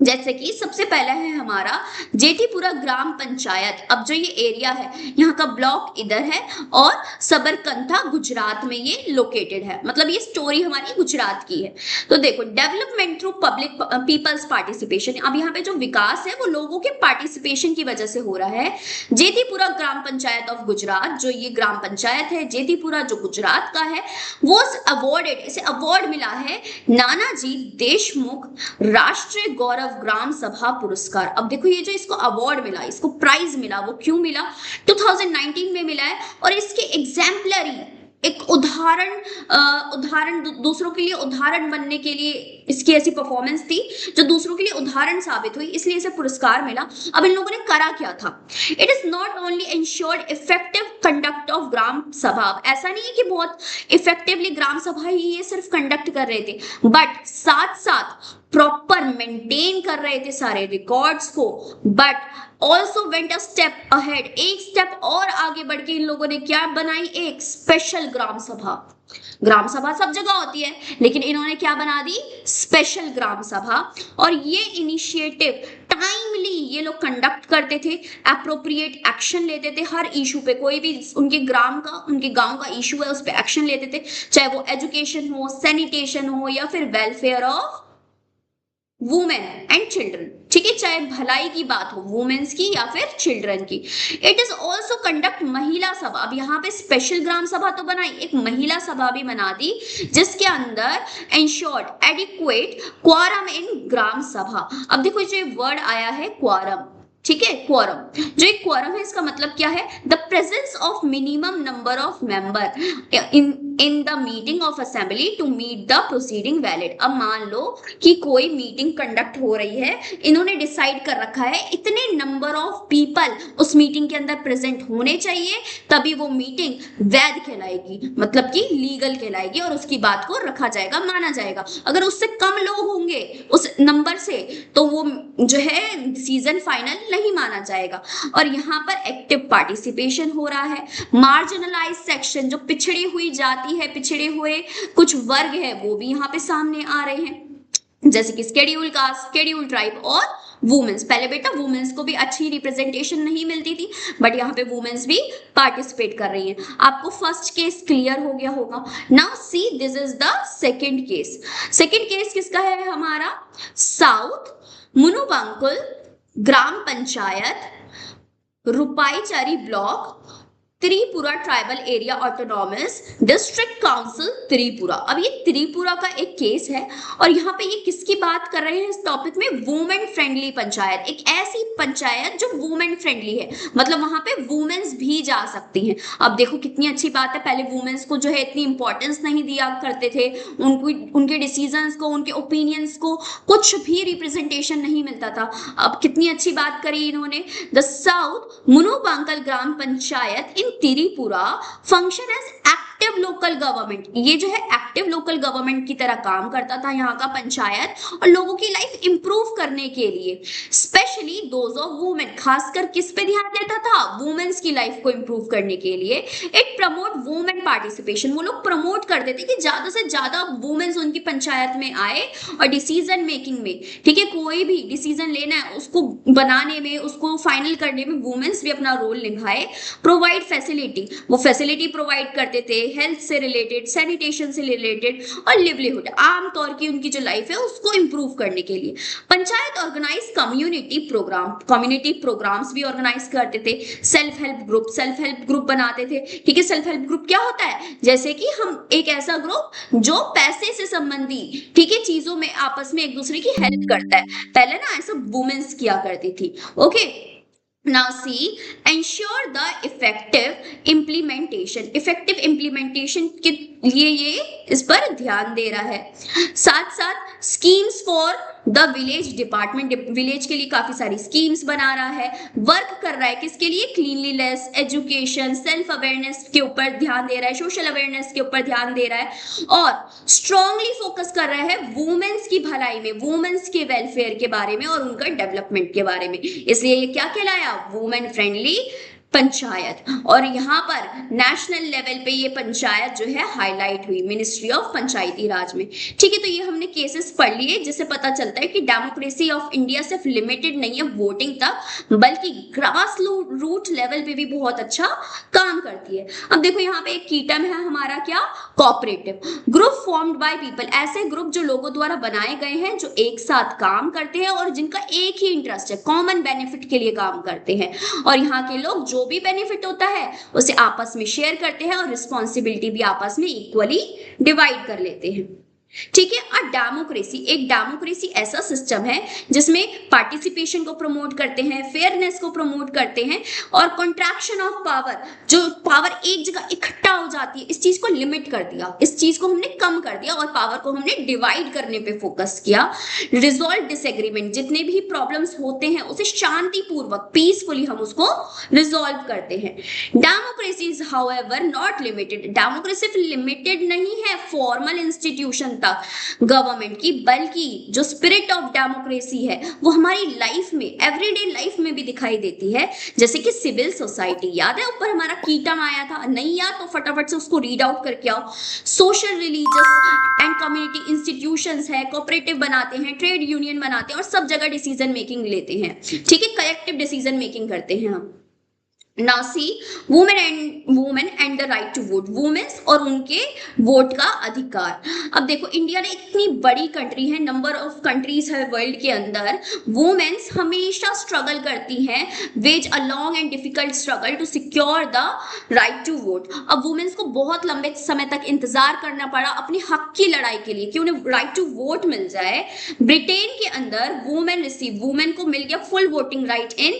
जैसे कि सबसे पहला है हमारा जेठीपुरा ग्राम पंचायत। अब जो ये एरिया है यहाँ का ब्लॉक इधर है और सबरकंथा गुजरात में ये लोकेटेड है, मतलब ये स्टोरी हमारी गुजरात की है। तो देखो development through public peoples participation, अब यहाँ पे जो विकास है वो लोगों के पार्टिसिपेशन की वजह से हो रहा है। जेठीपुरा ग्राम पंचायत ऑफ गुजरात, जो ये ग्राम पंचायत है जेठीपुरा जो गुजरात का है, वो अवॉर्डेड, इसे अवार्ड मिला है नानाजी देशमुख राष्ट्रीय गौरव ग्राम सभा पुरस्कार। अब देखो ये जो इसको अवार्ड मिला, इसको प्राइज मिला, वो क्यों मिला, 2019 में मिला है और इसके एग्जाम्पलरी एक उदाहरण दूसरों के लिए उदाहरण बनने के लिए इसकी ऐसी परफॉर्मेंस थी जो दूसरों के लिए उदाहरण साबित हुई, इसलिए इसे पुरस्कार मिला। अब इन लोगों ने करा क्या था, it is not only ensured effective conduct of gram sabha, ऐसा नहीं है कि बहुत इफेक्टिवली ग्राम सभा ही ये सिर्फ कंडक्ट कर रहे थे, बट साथ साथ प्रॉपर मेंटेन कर रहे थे सारे रिकॉर्ड्स को, but also went a step ahead, एक स्टेप और आगे बढ़ के इन लोगों ने क्या बनाई, एक स्पेशल ग्राम सभा। ग्राम सभा सब जगह होती है लेकिन इन्होंने क्या बना दी, स्पेशल ग्राम सभा। और ये इनिशिएटिव टाइमली ये लोग कंडक्ट करते थे, अप्रोप्रिएट एक्शन लेते थे हर इशू पे, कोई भी उनके ग्राम का, उनके गांव का इशू है उस पर एक्शन लेते थे, चाहे वो एजुकेशन हो, सैनिटेशन हो या फिर welfare of women and children, ठीक है, चाहे भलाई की बात हो वुमेन्स की या फिर चिल्ड्रन की। इट इज ऑल्सो कंडक्ट महिला सभा, अब यहाँ पे स्पेशल ग्राम सभा तो बनाई, एक महिला सभा भी बना दी जिसके अंदर एंश्योर्ड एडिक्वेट क्वारम इन ग्राम सभा। अब देखो जो वर्ड आया है क्वारम, ठीक है, क्वारम, जो एक क्वारम है इसका मतलब क्या है, the presence of minimum number of member in the meeting of assembly to meet the proceeding valid. अब मान लो कि कोई मीटिंग कंडक्ट हो रही है, इन्होंने डिसाइड कर रखा है इतने नंबर ऑफ पीपल उस मीटिंग के अंदर प्रेजेंट होने चाहिए तभी वो मीटिंग वैध कहलाएगी, मतलब कि लीगल कहलाएगी और उसकी बात को रखा जाएगा, माना जाएगा। अगर उससे कम लोग होंगे उस नंबर से तो वो जो है सीजन फाइनल नहीं माना जाएगा। और यहाँ पर एक्टिव पार्टिसिपेशन हो रहा है। मार्जिनलाइज सेक्शन, जो पिछड़ी हुई जाति है, पिछड़े हुए कुछ वर्ग है, वो भी यहाँ पे सामने आ रहे हैं, जैसे कि शेड्यूल कास्ट, शेड्यूल ट्राइब और वुमेन्स। पहले बेटा वुमेन्स को भी अच्छी रिप्रेजेंटेशन नहीं मिलती थी, बट यहाँ पे वुमेन्स भी पार्टिसिपेट कर रही हैं। आपको फर्स्ट केस क्लियर हो गया होगा। Now see this is the second case. Second case किसका है हमारा, south Munubankul gram panchayat Rupaichari block Tripura tribal area autonomous district council Tripura. अब ये त्रिपुरा का एक केस है और यहाँ पे ये किसकी बात कर रहे हैं इस टॉपिक में, वुमेन फ्रेंडली पंचायत, एक ऐसी पंचायत जो वुमेन फ्रेंडली है, मतलब वहां पे वुमेन्स भी जा सकती हैं। अब देखो कितनी अच्छी बात है, पहले वुमेन्स को जो है इतनी इंपॉर्टेंस नहीं दिया करते थे, उनके डिसीजंस को, उनके ओपिनियंस को कुछ भी रिप्रेजेंटेशन नहीं मिलता था। अब कितनी अच्छी बात करी इन्होंने। The south Munubankal gram panchayat in Tripura function as active local government, ये जो है एक्टिव लोकल गवर्नमेंट की तरह काम करता था यहाँ का पंचायत, और लोगों की लाइफ इंप्रूव करने के लिए, स्पेशली दोज ऑफ वुमेन, खासकर किस पे ध्यान देता था, वुमेन्स की लाइफ को इंप्रूव करने के लिए। इट प्रमोट वुमेन पार्टिसिपेशन, वो लोग प्रमोट करते थे कि ज्यादा से ज्यादा वुमेन्स उनकी पंचायत में आए और डिसीजन मेकिंग में, ठीक है, कोई भी डिसीजन लेना है उसको बनाने में, उसको फाइनल करने में वुमेन्स भी अपना रोल निभाए। प्रोवाइड फैसिलिटी, वो फैसिलिटी प्रोवाइड करते थे हेल्थ से रिलेटेड, सैनिटेशन से रिलेटेड और लिवलीहुड, आमतौर की उनकी जो लाइफ है उसको इंप्रूव करने के लिए। पंचायत ऑर्गेनाइज कम्युनिटी प्रोग्राम्स भी ऑर्गेनाइज करते थे। सेल्फ हेल्प ग्रुप बनाते थे, ठीक है। सेल्फ हेल्प ग्रुप क्या होता है, जैसे कि हम एक ऐसा ग्रुप जो पैसे से संबंधी, ठीक है, चीजों में आपस में एक दूसरे की हेल्प करता है। पहले ना ऐसा वुमेन्स किया करती थी। Okay, now see, ensure the effective implementation के लिए ये इस पर ध्यान दे रहा है। साथ साथ schemes for the village department, village के लिए काफी सारी स्कीम्स बना रहा है। वर्क कर रहा है किसके लिए, क्लीनलीनेस, एजुकेशन, सेल्फ अवेयरनेस के ऊपर ध्यान दे रहा है, सोशल अवेयरनेस के ऊपर ध्यान दे रहा है, और स्ट्रांगली फोकस कर रहा है वुमेन्स की भलाई में, वुमेन्स के वेलफेयर के बारे में और उनका डेवलपमेंट के बारे में। इसलिए ये क्या कहलाया, वुमेन फ्रेंडली पंचायत। और यहाँ पर नेशनल लेवल पे ये पंचायत जो है हाईलाइट हुई मिनिस्ट्री ऑफ पंचायती राज में, ठीक है। तो ये हमने केसेस पढ़ लिए जिससे पता चलता है कि डेमोक्रेसी ऑफ इंडिया सिर्फ लिमिटेड नहीं है वोटिंग तक, बल्कि ग्रास रूट लेवल पे भी बहुत अच्छा काम करती है। अब देखो यहाँ पे एक की टर्म है हमारा क्या, cooperative group formed by people, ऐसे ग्रुप जो लोगों द्वारा बनाए गए हैं जो एक साथ काम करते हैं और जिनका एक ही इंटरेस्ट है, कॉमन बेनिफिट के लिए काम करते हैं, और यहाँ के लोग जो भी बेनिफिट होता है उसे आपस में शेयर करते हैं और रिस्पॉन्सिबिलिटी भी आपस में इक्वली डिवाइड कर लेते हैं, ठीक है। एक डेमोक्रेसी ऐसा सिस्टम है जिसमें पार्टिसिपेशन को प्रमोट करते हैं, फेयरनेस को प्रमोट करते हैं, और कॉन्ट्रैक्शन ऑफ पावर, जो पावर एक जगह इकट्ठा हो जाती है, इस चीज को लिमिट कर दिया, इस चीज को हमने कम कर दिया और पावर को हमने डिवाइड करने पे फोकस किया। रिजॉल्व डिसएग्रीमेंट, जितने भी प्रॉब्लम्स होते हैं उसे शांतिपूर्वक, पीसफुली हम उसको रिजॉल्व करते हैं। Democracy is however not limited, democracy सिर्फ लिमिटेड नहीं है फॉर्मल इंस्टीट्यूशन तक गवर्नमेंट की, बल्कि जो स्पिरिट ऑफ डेमोक्रेसी है वो हमारी लाइफ में, एवरीडे लाइफ में भी दिखाई देती है। जैसे कि सिविल सोसाइटी, याद है ऊपर हमारा की टर्म आया था, नहीं याद तो फटाफट से उसको रीड आउट करके आओ। Social, religious and community institutions है, कोऑपरेटिव बनाते हैं, ट्रेड यूनियन बनाते हैं और सब जगह डिसीजन मेकिंग लेते हैं, ठीक है, कलेक्टिव डिसीजन मेकिंग करते हैं हम। Now see, women and the right to vote, women's और उनके वोट का अधिकार। अब देखो इंडिया ने इतनी बड़ी कंट्री है, नंबर ऑफ कंट्रीज है वर्ल्ड के अंदर, वुमेन्स हमेशा स्ट्रगल करती हैं, was a long and difficult struggle to secure the right to vote. अब वुमेन्स को बहुत लंबे समय तक इंतजार करना पड़ा अपने हक की लड़ाई के लिए कि उन्हें राइट टू वोट मिल जाए। ब्रिटेन के अंदर वुमेन को मिल गया full voting right in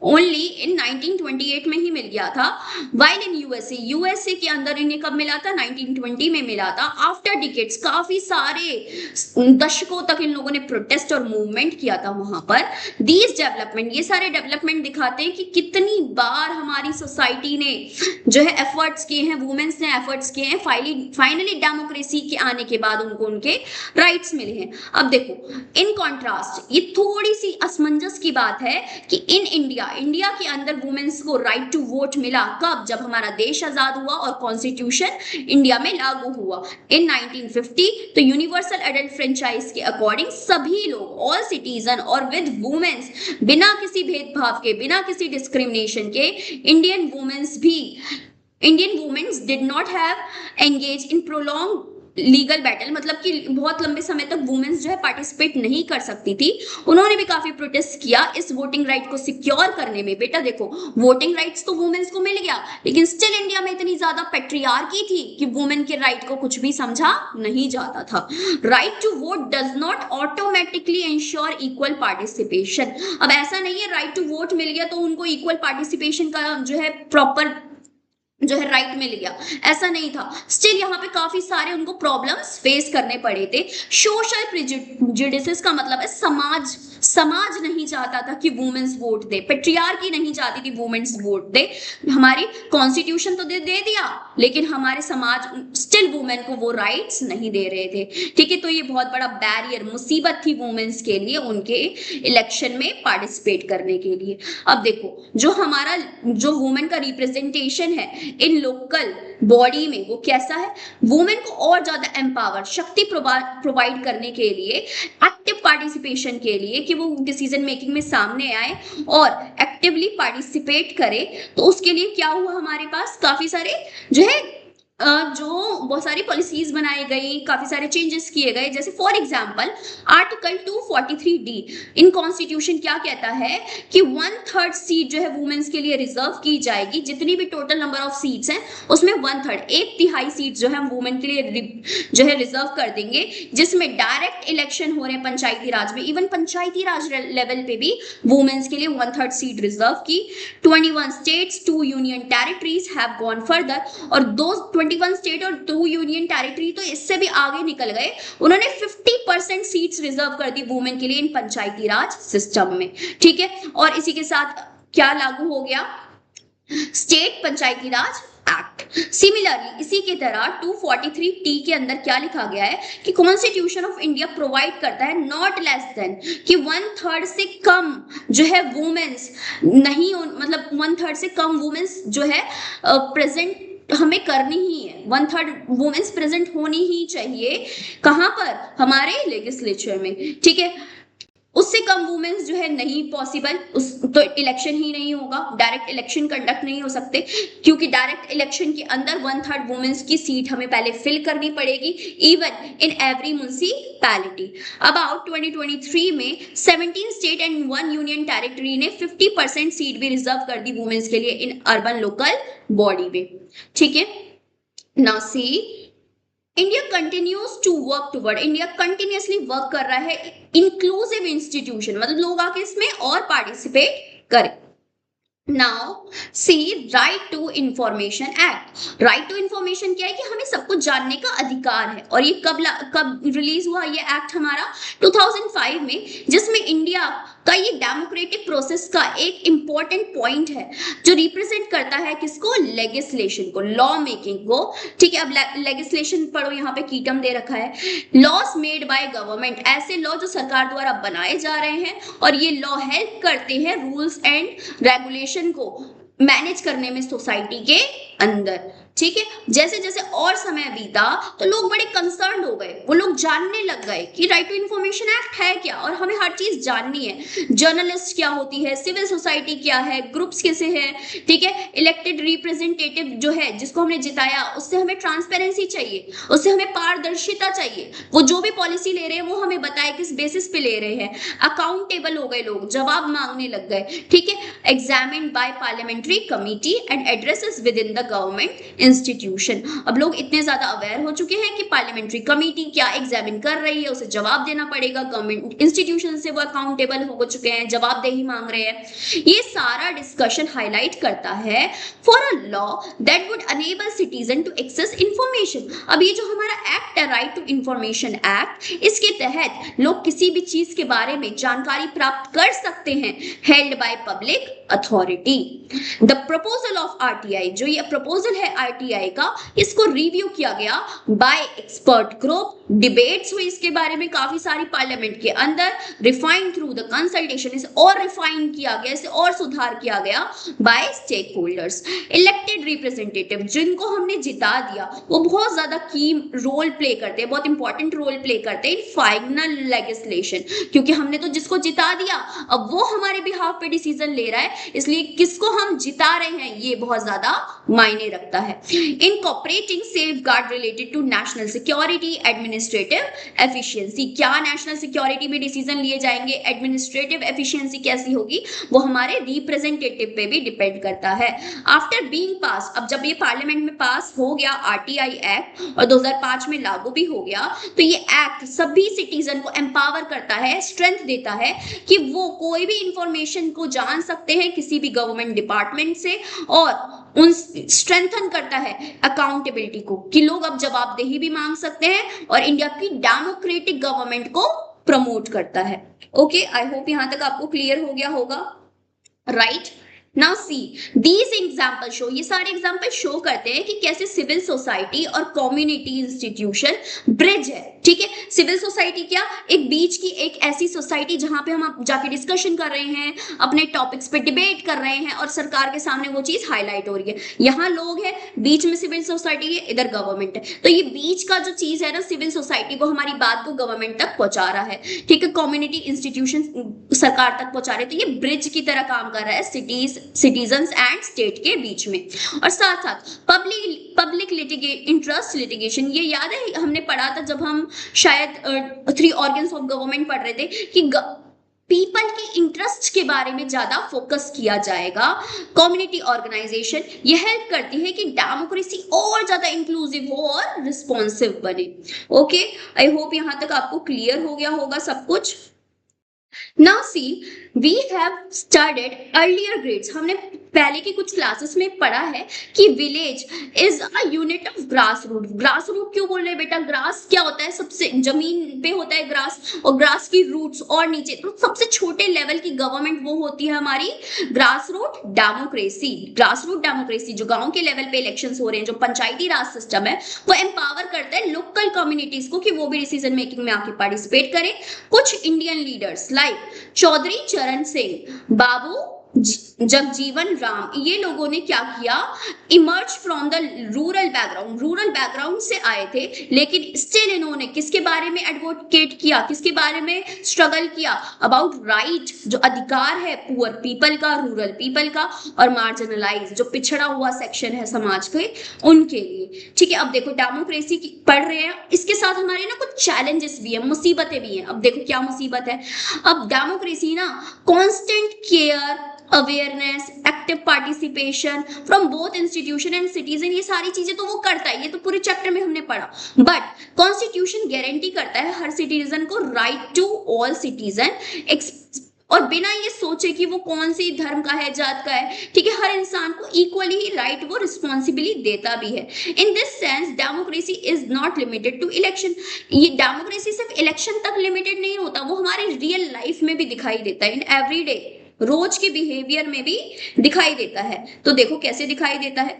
only in 1928 में ही मिल गया था। वाइल इन यूएसए के अंदर इन्हें कब मिला था, 1920 में मिला था। आफ्टर डिकेड्स, काफी सारे दशकों तक इन लोगों ने प्रोटेस्ट और मूवमेंट किया था वहां पर। दीज डेवलपमेंट, ये सारे डेवलपमेंट दिखाते हैं कि कितनी बार हमारी सोसाइटी ने जो है एफर्ट्स किए हैं, वुमेन्स ने एफर्ट्स किए हैं, फाइनली डेमोक्रेसी के आने के बाद उनको उनके राइट्स मिले हैं। अब देखो इन कॉन्ट्रास्ट, ये थोड़ी सी असमंजस की बात है कि इन इंडिया के अंदर वुमेन्स को राइट टू वोट मिला कब, जब हमारा देश आजाद हुआ और कॉन्स्टिट्यूशन इंडिया में लागू हुआ इन 1950। तो यूनिवर्सल एडल्ट फ्रेंचाइज के अकॉर्डिंग सभी लोग, ऑल सिटीजन और विद वुमेन्स, बिना किसी भेदभाव के, बिना किसी डिस्क्रिमिनेशन के, Indian womens did not have engage in prolong legal battle, मतलब कि बहुत लंबे समय तक वुमेन्स जो है पार्टिसिपेट नहीं कर सकती थी। उन्होंने भी काफी प्रोटेस्ट किया इस वोटिंग राइट को सिक्योर करने में। बेटा देखो वोटिंग राइट्स तो वुमेन्स को मिल गया, लेकिन स्टिल इंडिया में इतनी ज्यादा पेट्रियार्की थी कि वुमेन के राइट को कुछ भी समझा नहीं जाता था। Right to vote does not automatically ensure equal participation. अब ऐसा नहीं है राइट टू वोट मिल गया तो उनको इक्वल पार्टिसिपेशन का जो है प्रॉपर जो है राइट मिल गया, ऐसा नहीं था। स्टिल यहाँ पे काफी सारे उनको प्रॉब्लम्स फेस करने पड़े थे। सोशल प्रेजुडिसेस का मतलब है समाज नहीं चाहता था कि वुमेन्स वोट दे, पेट्रियार्की नहीं चाहती थी वुमेन्स वोट दे। हमारी कॉन्स्टिट्यूशन तो दे दिया, लेकिन हमारे समाज स्टिल वुमेन को वो राइट्स नहीं दे रहे थे। ठीक है, तो ये बहुत बड़ा बैरियर, मुसीबत थी वुमेन्स के लिए उनके इलेक्शन में पार्टिसिपेट करने के लिए। अब देखो, जो हमारा जो वुमेन का रिप्रेजेंटेशन है इन लोकल बॉडी में, वो कैसा है? वुमेन को और ज्यादा एम्पावर, शक्ति प्रोवाइड करने के लिए, एक्टिव पार्टिसिपेशन के लिए, कि वो डिसीजन मेकिंग में सामने आए और एक्टिवली पार्टिसिपेट करे। तो उसके लिए क्या हुआ, हमारे पास काफी सारे जो है जो बहुत सारी पॉलिसीज बनाई गई, काफी सारे चेंजेस किए गए। जैसे for example article 243D in constitution क्या कहता है कि 1/3 सीट जो है वुमेन्स के लिए रिजर्व की जाएगी। जितनी भी टोटल नंबर ऑफ सीट्स हैं उसमें 1/3, 1/3 सीट जो है हम वुमेन के लिए जो है रिजर्व कर देंगे, जिसमें डायरेक्ट इलेक्शन हो रहे हैं पंचायती राज में। इवन पंचायती राज लेवल पे भी वुमेन्स के लिए 1/3 सीट रिजर्व की। 21 states, 2 union territories have gone further, और 21 स्टेट और 2 यूनियन टेरिटरी तो इससे भी आगे निकल गए। उन्होंने 50% सीट्स रिजर्व कर दी वुमेन के लिए इन पंचायती राज सिस्टम में। ठीक है, और इसी के साथ क्या लागू हो गया? स्टेट पंचायती राज एक्ट। सिमिलरली इसी की तरह 243T के अंदर क्या लिखा गया है कि कॉन्स्टिट्यूशन ऑफ इंडिया प्रोवाइड करता है नॉट लेस देन कि 1/3 से कम जो है वुमेन्स नहीं, मतलब 1/3 से कम वुमेन्स जो है प्रेजेंट हमें करनी ही है। 1/3 वुमेन्स प्रेजेंट होनी ही चाहिए। कहां पर? हमारे लेजिस्लेचर में। ठीक है, उससे कम वुमेन्स जो है नहीं पॉसिबल, उस तो इलेक्शन ही नहीं होगा, डायरेक्ट इलेक्शन कंडक्ट नहीं हो सकते, क्योंकि डायरेक्ट इलेक्शन के अंदर 1/3 वुमेन्स की सीट हमें पहले फिल करनी पड़ेगी, even in every municipality. About 2023 में 17 स्टेट एंड 1 यूनियन टेरिटरी ने 50% सीट भी रिजर्व कर दी वुमेन्स के लिए इन अर्बन लोकल बॉडी में। ठीक है, now see India continues to work toward, India continuously work कर रहा है इंक्लूसिव इंस्टीट्यूशन, मतलब लोग आके इसमें और पार्टिसिपेट करें। Now see right to information act. Right to information क्या है कि हमें सब कुछ जानने का अधिकार है, और ये कब रिलीज हुआ ये एक्ट हमारा? 2005 में, जिसमें इंडिया का ये डेमोक्रेटिक प्रोसेस का एक इंपॉर्टेंट पॉइंट है, जो रिप्रेजेंट करता है किसको? लेजिस्लेशन को, लॉ मेकिंग को। ठीक है, अब लेजिस्लेशन पढ़ो, यहाँ पे कीटम दे रखा है, लॉस मेड बाय गवर्नमेंट, ऐसे लॉ जो सरकार द्वारा बनाए जा रहे हैं, और ये लॉ हेल्प करते हैं रूल्स एंड रेगुलेशन को मैनेज करने में सोसाइटी के अंदर। ठीक है, जैसे जैसे और समय बीता तो लोग बड़े कंसर्न हो गए, वो लोग जानने लग गए कि राइट टू इंफॉर्मेशन एक्ट है क्या, और हमें हर चीज जाननी है। जर्नलिस्ट क्या होती है, सिविल सोसाइटी क्या है, ग्रुप्स कैसे हैं, ठीक है, इलेक्टेड रिप्रेजेंटेटिव जो है जिसको हमने जिताया, उससे हमें ट्रांसपेरेंसी चाहिए, उससे हमें पारदर्शिता चाहिए, वो जो भी पॉलिसी ले रहे हैं वो हमें बताए किस बेसिस पे ले रहे हैं। अकाउंटेबल हो गए लोग, जवाब मांगने लग गए। ठीक है, examined bye parliamentary committee and addresses with in the government institution. अब लोग इतने ज्यादा अवेयर हो चुके हैं कि पार्लियामेंट्री कमेटी क्या एग्जामिन कर रही है, उसे जवाब देना पड़ेगा। गवर्नमेंट इंस्टीट्यूशन से वो अकाउंटेबल हो चुके हैं, जवाबदेही मांग रहे हैं। ये सारा डिस्कशन हाईलाइट करता है for a law that would enable citizen to access information. अब ये जो हमारा एक्ट है, राइट टू इंफॉर्मेशन एक्ट, इसके तहत लोग किसी भी चीज के बारे में जानकारी प्राप्त कर सकते हैं, held by public authority. The proposal of RTI, जो ये प्रपोजल है आरटीआई का, इसको रिव्यू किया गया बाय एक्सपर्ट ग्रुप, डिबेट्स हुई इसके बारे में काफी सारी पार्लियामेंट के अंदर, रिफाइंड थ्रू द कंसल्टेशन, इसे और रिफाइन किया गया, इसे और सुधार किया गया by stakeholders. Elected representative जिनको हमने जिता दिया, वो बहुत ज्यादा की रोल प्ले करते हैं, बहुत इंपॉर्टेंट रोल प्ले करते हैं इन फाइनल लेजिस्लेशन, क्योंकि हमने तो जिसको जिता दिया, अब वो हमारे बिहाफ पे डिसीजन ले रहा है, इसलिए किसको हम जिता रहे हैं ये बहुत ज्यादा मायने रखता है। Incorporating safeguard related to national security, administrative efficiency, क्या नेशनल सिक्योरिटी में डिसीजन लिए जाएंगे, एडमिनिस्ट्रेटिव एफिशिएंसी कैसी होगी, वो हमारे रिप्रेजेंटेटिव पे भी डिपेंड करता है। आफ्टर बीइंग पास, अब जब ये पार्लियामेंट में पास हो गया आरटीआई एक्ट और 2005 में लागू भी हो गया, तो ये एक्ट सभी सिटीजन को एम्पावर करता है, स्ट्रेंथ देता है कि वो कोई भी इंफॉर्मेशन को जान सकते हैं किसी भी गवर्नमेंट डिपार्टमेंट से, और उन स्ट्रेंथन करता है अकाउंटेबिलिटी को, कि लोग अब जवाबदेही भी मांग सकते हैं और इंडिया की डेमोक्रेटिक गवर्नमेंट को प्रमोट करता है। ओके, आई होप यहाँ तक आपको क्लियर हो गया होगा, right. Now see these example show, ये सारे एग्जाम्पल शो करते हैं कि कैसे सिविल सोसाइटी और कम्युनिटी इंस्टीट्यूशन ब्रिज है। ठीक है, सिविल सोसाइटी क्या, एक बीच की एक ऐसी सोसाइटी जहां पे हम जाके डिस्कशन कर रहे हैं, अपने टॉपिक्स पे डिबेट कर रहे हैं और सरकार के सामने वो चीज हाईलाइट हो रही है। यहाँ लोग हैं, बीच में सिविल सोसाइटी है, इधर गवर्नमेंट है, तो ये बीच का जो चीज है ना, सिविल सोसाइटी को हमारी बात को गवर्नमेंट तक पहुंचा रहा है। ठीक है, कम्युनिटी इंस्टीट्यूशन सरकार तक पहुंचा रहे, तो ये ब्रिज की तरह काम कर रहा है सिटीजन्स एंड स्टेट के बीच में। और साथ साथ पब्लिक इंटरेस्ट लिटिगेशन, ये याद है हमने पढ़ा था जब हम शायद 3 ऑर्गन्स ऑफ गवर्नमेंट पढ़ रहे थे कि पीपल के इंटरेस्ट के बारे में ज्यादा फोकस किया जाएगा। कम्युनिटी ऑर्गेनाइजेशन ये हेल्प करती है कि डेमोक्रेसी और ज्यादा इंक्लूसिव हो और रिस्पॉन्सिव बने। ओके, आई होप यहां तक आपको क्लियर हो गया होगा सब कुछ। Now see, we have studied earlier grades. हमने पहले की कुछ क्लासेस में पढ़ा है कि village is a unit of grass root. Grass root क्यों बोल रहे हैं बेटा, ग्रास क्या होता है, सबसे जमीन पे होता है ग्रास, और ग्रास की रूट्स और नीचे, तो सबसे छोटे लेवल की गवर्नमेंट वो होती है हमारी grass root democracy. Grass root democracy जो गांव के लेवल पे इलेक्शंस हो रहे हैं, जो पंचायती राज सिस्टम है, वो एम्पावर करता है लोकल कम्युनिटीज को कि वो भी डिसीजन मेकिंग में आके पार्टिसिपेट करें। कुछ इंडियन लीडर्स लाइक चौधरी चरण सिंह, बाबू जगजीवन राम, ये लोगों ने क्या किया, emerge from the rural background से आए थे, लेकिन स्टिल इन्होंने किसके बारे में एडवोकेट किया, किसके बारे में स्ट्रगल किया, अबाउट राइट, जो अधिकार है पुअर पीपल का, रूरल पीपल का, और मार्जिनलाइज जो पिछड़ा हुआ सेक्शन है समाज के, उनके लिए। ठीक है, अब देखो डेमोक्रेसी पढ़ रहे हैं, इसके साथ हमारे ना कुछ चैलेंजेस भी है, मुसीबतें भी हैं। अब देखो क्या मुसीबत है, अब डेमोक्रेसी ना constant care, awareness, active participation from both institution and citizen, ये सारी चीजें तो वो करता है, ये तो पूरे चैप्टर में हमने पढ़ा। बट कॉन्स्टिट्यूशन गारंटी करता है हर सिटीजन को राइट टू ऑल सिटीजन, और बिना ये सोचे कि वो कौन सी धर्म का है, जात का है, ठीक है, हर इंसान को इक्वली ही राइट वो रिस्पॉन्सिबिलिटी देता भी है। In this sense democracy is not limited to election. ये डेमोक्रेसी सिर्फ इलेक्शन तक लिमिटेड नहीं होता, वो हमारे रियल लाइफ में भी दिखाई देता है, इन एवरीडे, रोज के बिहेवियर में भी दिखाई देता है। तो देखो कैसे दिखाई देता है,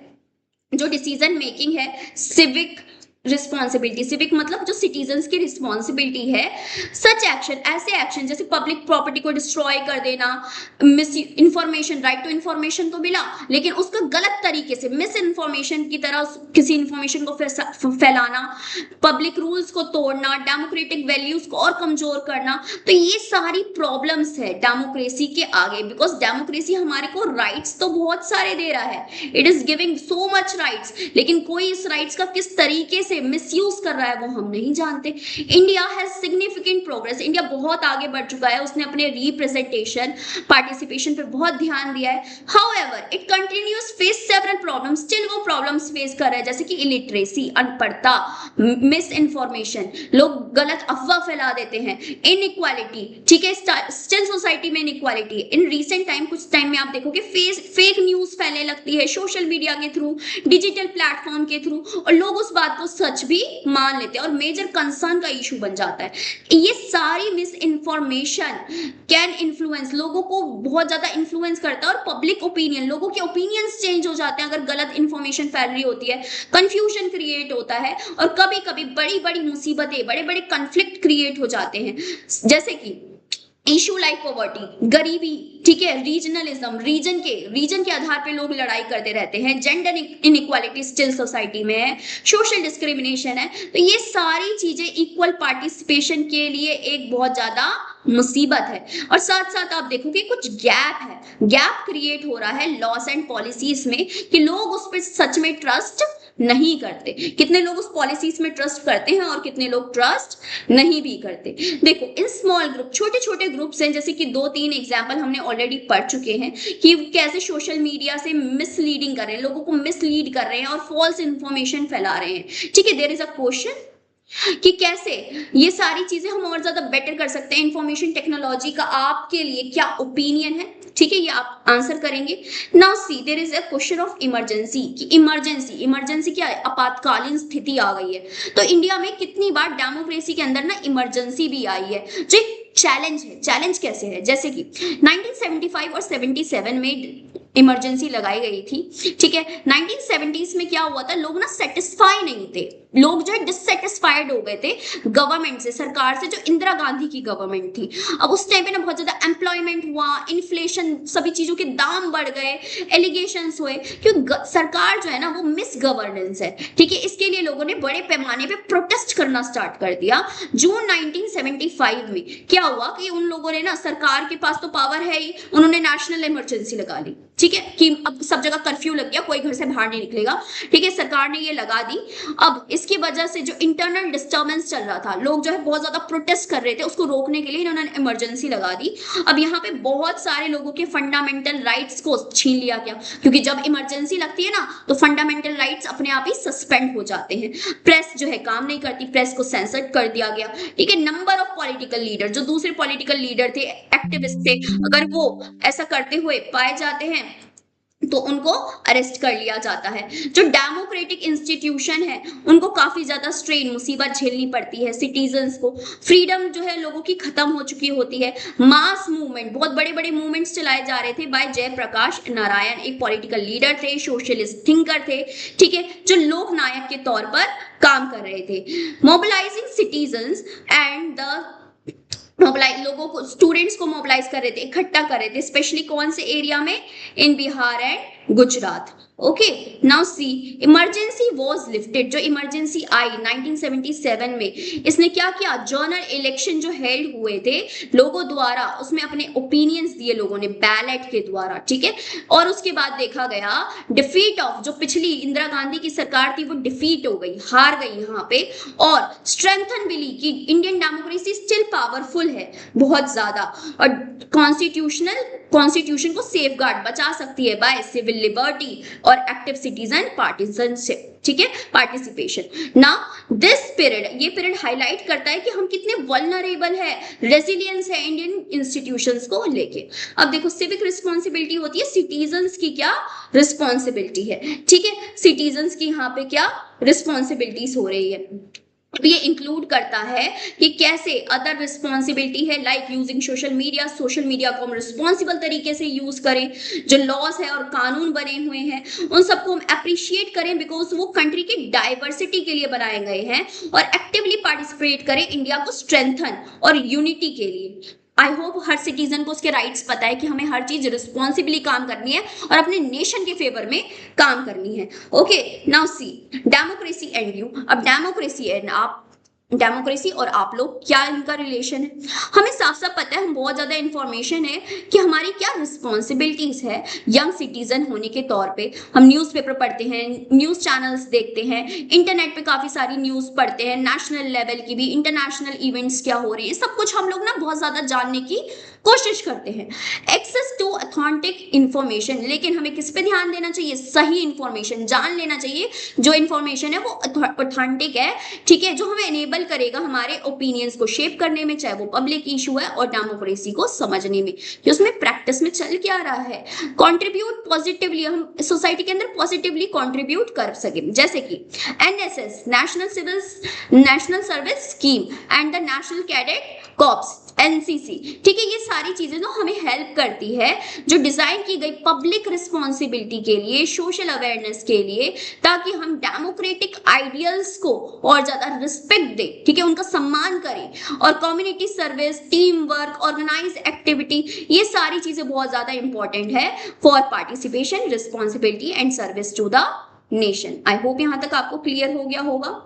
जो डिसीजन मेकिंग है, सिविक रिस्पॉन्सिबिलिटी, सिविक मतलब जो सिटीजन्स की रिस्पॉन्सिबिलिटी है, सच एक्शन, ऐसे एक्शन जैसे पब्लिक प्रॉपर्टी को डिस्ट्रॉय कर देना, misinformation, right to information तो मिला लेकिन उसका गलत तरीके से मिस इन्फॉर्मेशन की तरह किसी इंफॉर्मेशन को फैलाना, पब्लिक रूल्स को तोड़ना, डेमोक्रेटिक वैल्यूज को और कमजोर करना, तो ये सारी प्रॉब्लम्स है डेमोक्रेसी के आगे। बिकॉज डेमोक्रेसी हमारे को राइट्स तो बहुत सारे दे रहा है, it is giving so much rights, लेकिन कोई इस राइट्स का किस तरीके से मिसयूज कर रहा है वो हम नहीं जानते। India has significant progress, India बहुत आगे बढ़ चुका है, उसने अपने रिप्रेजेंटेशन, पार्टिसिपेशन पर बहुत ध्यान दिया है। However it continues face several problems, still वो प्रॉब्लम्स फेस कर रहा है, जैसे कि इलिटरेसी, अनपढ़ता, मिस इन्फॉर्मेशन, लोग गलत अफवाह फैला देते हैं, इनइक्वालिटी, ठीक है, स्टिल सोसाइटी में इनइक्वालिटी। इन रीसेंट टाइम, कुछ टाइम में आप देखोगे फेक न्यूज फैलने लगती है सोशल मीडिया के थ्रू, डिजिटल प्लेटफॉर्म के थ्रू, और लोग उस बात को सच भी मान लेते हैं और मेजर कंसर्न का इशू बन जाता है। ये सारी मिस इन्फॉर्मेशन कैन इन्फ्लुएंस, लोगों को बहुत ज्यादा इन्फ्लुएंस करता है, और पब्लिक ओपिनियन, लोगों के ओपिनियंस चेंज हो जाते हैं अगर गलत इन्फॉर्मेशन फैल रही होती है, कंफ्यूजन क्रिएट होता है, और कभी कभी बड़ी बड़ी मुसीबतें, बड़े बड़े कंफ्लिक्ट क्रिएट हो जाते हैं, जैसे कि इशू लाइक पॉवर्टी, गरीबी, ठीक है, रीजनलिज्म, रीजन के आधार पे लोग लड़ाई करते रहते हैं, जेंडर इनइक्वालिटी स्टिल सोसाइटी में है, सोशल डिस्क्रिमिनेशन है, तो ये सारी चीजें इक्वल पार्टिसिपेशन के लिए एक बहुत ज्यादा मुसीबत है। और साथ साथ आप देखोगे कुछ गैप क्रिएट हो रहा है लॉस एंड पॉलिसीज में, कि लोग उस पर सच में ट्रस्ट नहीं करते। कितने लोग उस पॉलिसीज में ट्रस्ट करते हैं और कितने लोग ट्रस्ट नहीं भी करते। देखो इन स्मॉल ग्रुप, छोटे छोटे ग्रुप्स हैं, जैसे कि 2-3 एग्जांपल हमने ऑलरेडी पढ़ चुके हैं कि कैसे सोशल मीडिया से मिसलीडिंग कर रहे हैं, लोगों को मिसलीड कर रहे हैं और फॉल्स इंफॉर्मेशन फैला रहे हैं। ठीक है, देयर इज अ क्वेश्चन कि कैसे ये सारी चीजें हम और ज्यादा बेटर कर सकते हैं। इंफॉर्मेशन टेक्नोलॉजी का आपके लिए क्या ओपिनियन है? ठीक है, ये आप आंसर करेंगे। Now see there is a question of emergency कि इमरजेंसी क्या है, आपातकालीन स्थिति आ गई है। तो इंडिया में कितनी बार डेमोक्रेसी के अंदर ना इमरजेंसी भी आई है, जो एक चैलेंज है। चैलेंज कैसे है, जैसे कि 1975 और 77 में इमरजेंसी लगाई गई थी, ठीक है। 1970s में क्या हुआ था, लोग ना सेटिस्फाई नहीं थे, लोग जो है डिससेटिस्फाइड हो गए थे गवर्नमेंट से, सरकार से, जो इंदिरा गांधी की गवर्नमेंट थी। अब उस टाइम पे ना बहुत ज्यादा एम्प्लॉयमेंट हुआ, इन्फ्लेशन, सभी चीजों के दाम बढ़ गए, एलिगेशंस हुए, क्योंकि सरकार जो है ना वो मिस गवर्नेंस है, ठीक है। इसके लिए लोगों ने बड़े पैमाने पे प्रोटेस्ट करना स्टार्ट कर दिया। जून 1975 में क्या हुआ कि उन लोगों ने ना, सरकार के पास तो पावर है ही, उन्होंने नेशनल इमरजेंसी लगा ली, ठीक है, कि अब सब जगह कर्फ्यू लग गया, कोई घर से बाहर नहीं निकलेगा, ठीक है, सरकार ने ये लगा दी। अब इसकी वजह से जो इंटरनल डिस्टर्बेंस चल रहा था, लोग जो है बहुत ज्यादा प्रोटेस्ट कर रहे थे, उसको रोकने के लिए इन्होंने इमरजेंसी लगा दी। अब यहाँ पे बहुत सारे लोगों के फंडामेंटल राइट्स को छीन लिया गया, क्योंकि जब इमरजेंसी लगती है ना तो फंडामेंटल राइट्स अपने आप ही सस्पेंड हो जाते हैं। प्रेस जो है काम नहीं करती, प्रेस को सेंसर कर दिया गया, ठीक है। नंबर ऑफ पॉलिटिकल लीडर, जो दूसरे पॉलिटिकल लीडर थे, एक्टिविस्ट थे, अगर वो ऐसा करते हुए पाए जाते हैं तो उनको अरेस्ट कर लिया जाता है। जो डेमोक्रेटिक इंस्टीट्यूशन है उनको काफी ज्यादा स्ट्रेन, मुसीबत झेलनी पड़ती है, सिटीजन्स को फ्रीडम जो है लोगों की खत्म हो चुकी होती है। मास मूवमेंट, बहुत बड़े बड़े मूवमेंट्स चलाए जा रहे थे बाय जयप्रकाश नारायण, एक पॉलिटिकल लीडर थे, सोशलिस्ट थिंकर थे, ठीक है, जो लोक नायक के तौर पर काम कर रहे थे। मोबिलाइजिंग सिटीजन्स एंड द लोगों को, स्टूडेंट्स को मोबिलाइज कर रहे थे, इकट्ठा कर रहे थे, स्पेशली कौन से एरिया में, in Bihar and Gujarat. Okay, now see emergency was lifted, जो इमरजेंसी आई 1977 में, इसने क्या किया, जनरल इलेक्शन जो हेल्ड हुए थे लोगों द्वारा, उसमें अपने ओपिनियंस दिए लोगों ने बैलेट के द्वारा, ठीक है। और उसके बाद देखा गया डिफीट ऑफ, जो पिछली इंदिरा गांधी की सरकार थी वो डिफीट हो गई, हार गई यहाँ पे, और स्ट्रेंथन बिली कि इंडियन डेमोक्रेसी स्टिल पावरफुल है बहुत ज्यादा, और कॉन्स्टिट्यूशन को सेफगार्ड बचा सकती है बाय सिविल लिबर्टी और एक्टिव सिटीजन पार्टिसनशिप, ठीक है, पार्टिसिपेशन। नाउ दिस पीरियड, ये पीरियड हाईलाइट करता है कि हम कितने वल्नरेबल है, रेजिलियंस है इंडियन इंस्टीट्यूशंस को लेके। अब देखो, सिविक रिस्पॉन्सिबिलिटी होती है, सिटीजन्स की क्या रिस्पॉन्सिबिलिटी है, ठीक है, सिटीजन्स की यहाँ पे क्या रिस्पॉन्सिबिलिटीज हो रही है। अब ये इंक्लूड करता है कि कैसे अदर रिस्पॉन्सिबिलिटी है, लाइक यूजिंग सोशल मीडिया को हम रिस्पॉन्सिबल तरीके से यूज करें, जो लॉस है और कानून बने हुए हैं उन सबको हम अप्रिशिएट करें, बिकॉज वो कंट्री की डाइवर्सिटी के लिए बनाए गए हैं, और एक्टिवली पार्टिसिपेट करें इंडिया को स्ट्रेंथन और यूनिटी के लिए। आई होप हर सिटीजन को उसके राइट्स पता है कि हमें हर चीज रिस्पॉन्सिबली काम करनी है और अपने नेशन के फेवर में काम करनी है। Okay, now C democracy and you. अब डेमोक्रेसी एंड आप, डेमोक्रेसी और आप लोग, क्या इनका रिलेशन है, हमें साफ साफ पता है, हम बहुत ज्यादा इंफॉर्मेशन है कि हमारी क्या रिस्पॉन्सिबिलिटीज है यंग सिटीजन होने के तौर पे। हम न्यूज़पेपर पढ़ते हैं, न्यूज चैनल्स देखते हैं, इंटरनेट पे काफी सारी न्यूज पढ़ते हैं, नेशनल लेवल की भी, इंटरनेशनल इवेंट्स क्या हो रही है, सब कुछ हम लोग ना बहुत ज्यादा जानने की कोशिश करते हैं, एक्सेस टू ऑथेंटिक इंफॉर्मेशन। लेकिन हमें किस पे ध्यान देना चाहिए, सही इंफॉर्मेशन जान लेना चाहिए, जो इंफॉर्मेशन है वो ऑथेंटिक है, ठीक है, जो हमें एनेबल करेगा हमारे ओपिनियंस को शेप करने में, चाहे वो पब्लिक इशू है और डेमोक्रेसी को समझने में कि उसमें प्रैक्टिस में चल क्या रहा है। कंट्रीब्यूट पॉजिटिवली, हम सोसाइटी के अंदर पॉजिटिवली कंट्रीब्यूट कर सके, जैसे कि NSS, national service scheme and the national cadet corps, NCC, ठीक है, ये सारी चीजें ना हमें हेल्प करती है, जो डिजाइन की गई पब्लिक रिस्पॉन्सिबिलिटी के लिए, सोशल अवेयरनेस के लिए, ताकि हम डेमोक्रेटिक आइडियल्स को और ज्यादा रिस्पेक्ट दें, ठीक है, उनका सम्मान करें, और community service, team work, organise activity, ये सारी चीजें बहुत ज्यादा इंपॉर्टेंट है for participation, responsibility and service to the nation. I hope यहां तक आपको क्लियर हो गया होगा।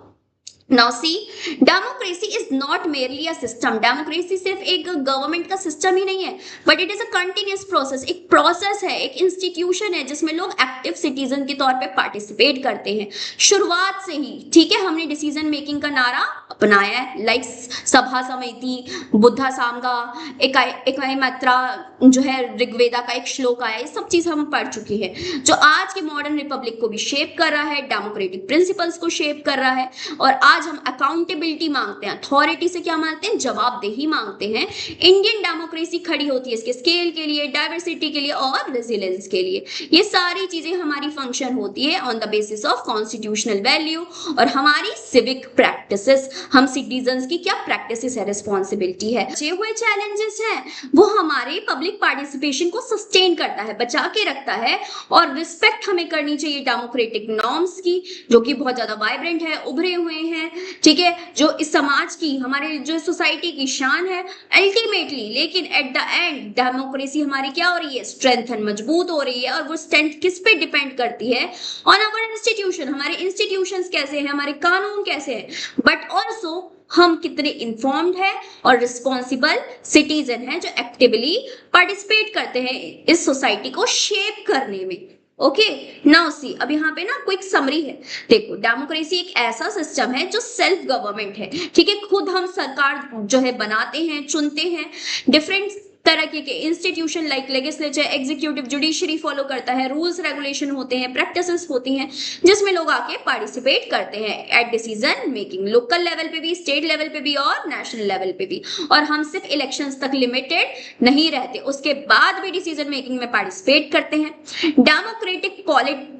Now see, democracy is not merely a system. Democracy सिर्फ एक गवर्नमेंट का सिस्टम ही नहीं है, but it is a continuous process, एक प्रोसेस है, एक इंस्टीट्यूशन है जिसमें लोग एक्टिव सिटीजन के तौर पे पार्टिसिपेट करते हैं शुरुआत से ही, ठीक है। हमने डिसीजन मेकिंग का नारा अपनाया है, लाइक सभा समिति, बुद्धा सामगा, इकाई मात्रा, जो है ऋग्वेदा का एक श्लोक आया, ये सब चीज हम पढ़ चुकी है, जो आज के मॉडर्न रिपब्लिक को भी शेप कर रहा है, डेमोक्रेटिक प्रिंसिपल्स को शेप कर रहा है, और आज हम अकाउंटेबिलिटी मांगते हैं, अथॉरिटी से क्या मांगते हैं, जवाबदेही मांगते हैं। इंडियन डेमोक्रेसी खड़ी होती है इसके स्केल के लिए, डाइवर्सिटी के लिए और रेजिलियंस के लिए। ये सारी चीजें हमारी फंक्शन होती है on the basis of constitutional value और हमारी सिविक प्रैक्टिसेस, हम सिटीजन्स की क्या प्रैक्टिसेस है, रिस्पॉन्सिबिलिटी है। बचे हुए चैलेंजेस हैं वो हमारे पब्लिक पार्टिसिपेशन को सस्टेन करता है, बचा के रखता है, और रिस्पेक्ट हमें करनी चाहिए डेमोक्रेटिक नॉर्म्स की जो कि बहुत ज्यादा वाइब्रेंट है, उभरे हुए हैं, ठीक है, जो इस समाज की, हमारे जो सोसाइटी की शान है अल्टीमेटली। लेकिन एट द एंड डेमोक्रेसी हमारी क्या हो रही है, स्ट्रेंथन, मजबूत हो रही है, और वो स्ट्रेंथ किस पे डिपेंड करती है, ऑन आवर इंस्टीट्यूशन, हमारे इंस्टीट्यूशंस कैसे हैं, हमारे कानून कैसे हैं, बट ऑल्सो हम कितने इन्फॉर्म्ड है और रिस्पॉन्सिबल सिटीजन है जो एक्टिवली पार्टिसिपेट करते हैं इस सोसाइटी को शेप करने में। ओके, नाउ सी, अब यहाँ पे ना क्विक समरी है। देखो, डेमोक्रेसी एक ऐसा सिस्टम है जो सेल्फ गवर्नमेंट है, ठीक है, खुद हम सरकार जो है बनाते हैं, चुनते हैं। डिफरेंट तरह के institution like legislature, executive, judiciary follow करता है, रूल्स रेगुलेशन होते हैं, प्रैक्टिसेस होती हैं जिसमें लोग आके पार्टिसिपेट करते हैं at decision making, local level पे भी, स्टेट लेवल पे भी और नेशनल लेवल पे भी। और हम सिर्फ इलेक्शंस तक लिमिटेड नहीं रहते, उसके बाद भी डिसीजन मेकिंग में पार्टिसिपेट करते हैं। डेमोक्रेटिक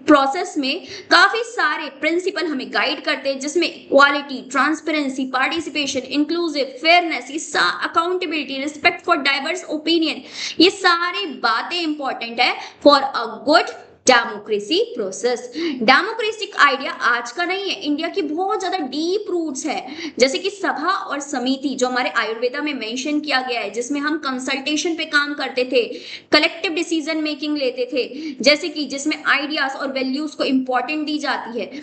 प्रोसेस में काफी सारे प्रिंसिपल हमें गाइड करते हैं जिसमें equality, transparency, participation, inclusive, fairness, accountability, respect for diverse opinion, ये सारी बातें इंपॉर्टेंट है for a good democracy process. Democracy का आइडिया आज का नहीं है, इंडिया की बहुत ज्यादा डीप रूट्स है, जैसे कि सभा और समिति जो हमारे आयुर्वेदा में मेंशन किया गया है, जिसमें हम कंसल्टेशन पे काम करते थे, कलेक्टिव डिसीजन मेकिंग लेते थे, जैसे कि जिसमें आइडियाज और वैल्यूज को इंपॉर्टेंट दी जाती है,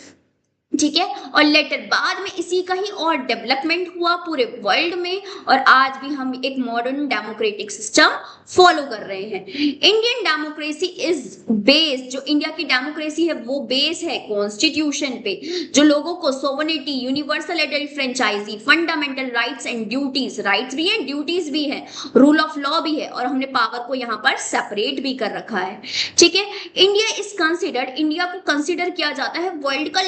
ठीक है, और लेटर बाद में इसी का ही और डेवलपमेंट हुआ पूरे वर्ल्ड में, और आज भी हम एक मॉडर्न डेमोक्रेटिक सिस्टम फॉलो कर रहे हैं। इंडियन डेमोक्रेसी इज बेस्ड, जो इंडिया की डेमोक्रेसी है वो बेस है कॉन्स्टिट्यूशन पे, जो लोगों को sovereignty, universal adult franchise, fundamental rights and duties, rights भी है, ड्यूटीज भी है, रूल ऑफ लॉ भी है, और हमने पावर को यहाँ पर सेपरेट भी कर रखा है, ठीक है। इंडिया इज कंसिडर्ड, इंडिया को कंसिडर किया जाता है वर्ल्ड का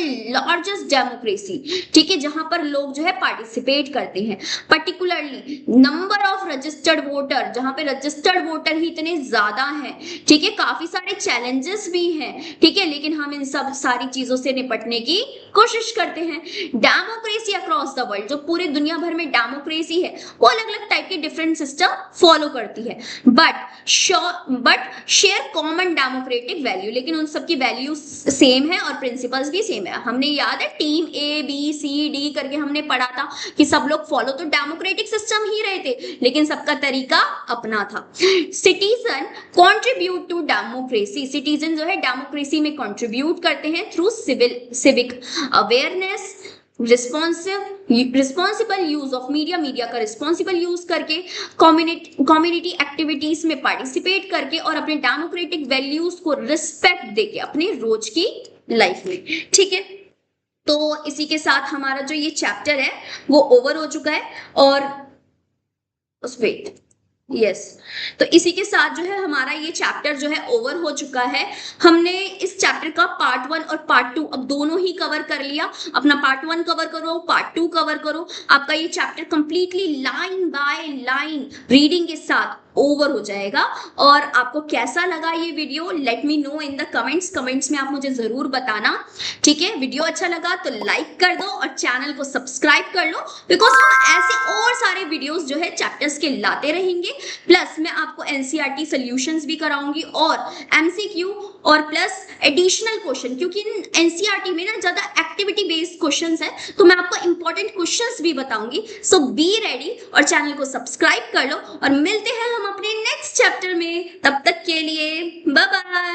लार्जेस्ट डेमोक्रेसी, ठीक है, जहां पर लोग जो है पार्टिसिपेट करते हैं। Particularly number of registered voter, जहां पे रजिस्टर्ड वोटर ही इतने ज्यादा हैं, ठीक है, काफी सारे चैलेंजेस भी हैं, ठीक है, लेकिन हम इन सब सारी चीजों से निपटने की कोशिश करते हैं। डेमोक्रेसी अक्रॉस द वर्ल्ड, जो पूरे दुनिया भर में डेमोक्रेसी है वो अलग अलग टाइप के डिफरेंट सिस्टम फॉलो करती है, but share common democratic value, लेकिन उन सबकी वैल्यू सेम है और प्रिंसिपल्स भी सेम है। हमने याद है टीम ABCD करके हमने पढ़ा था कि सब लोग फॉलो तो डेमोक्रेटिक सिस्टम ही रहे थे, लेकिन सबका तरीका अपना था। Citizen contribute to democracy, citizen जो है डेमोक्रेसी में कंट्रीब्यूट करते हैं through civic awareness, responsible use of media का रिस्पॉन्सिबल यूज करके, कम्युनिटी एक्टिविटीज में पार्टिसिपेट करके, और अपने डेमोक्रेटिक वैल्यूज को रिस्पेक्ट देके अपने रोज की लाइफ में, ठीक है। तो इसी के साथ हमारा जो ये चैप्टर है वो ओवर हो चुका है, और वेट यस तो इसी के साथ जो है हमारा ये चैप्टर जो है ओवर हो चुका है। हमने इस चैप्टर का पार्ट 1 और पार्ट 2 अब दोनों ही कवर कर लिया। अपना पार्ट 1 कवर करो, पार्ट 2 कवर करो, आपका ये chapter completely line by line reading के साथ ओवर हो जाएगा। और आपको कैसा लगा ये video, let me know in the comments में आप मुझे जरूर बताना, ठीक है। वीडियो अच्छा लगा तो लाइक कर दो और चैनल को सब्सक्राइब कर लो, बिकॉज हम ऐसे और सारे वीडियोस जो है चैप्टर्स के लाते रहेंगे। प्लस मैं आपको NCERT सॉल्यूशंस भी कराऊंगी और MCQ और प्लस एडिशनल क्वेश्चन, क्योंकि NCERT में ना ज्यादा एक्टिविटी बेस्ड क्वेश्चंस है, तो मैं आपको इंपॉर्टेंट क्वेश्चंस भी बताऊंगी। सो बी रेडी और चैनल को सब्सक्राइब कर लो, और मिलते हैं हम अपने नेक्स्ट चैप्टर में। तब तक के लिए बाय बाय।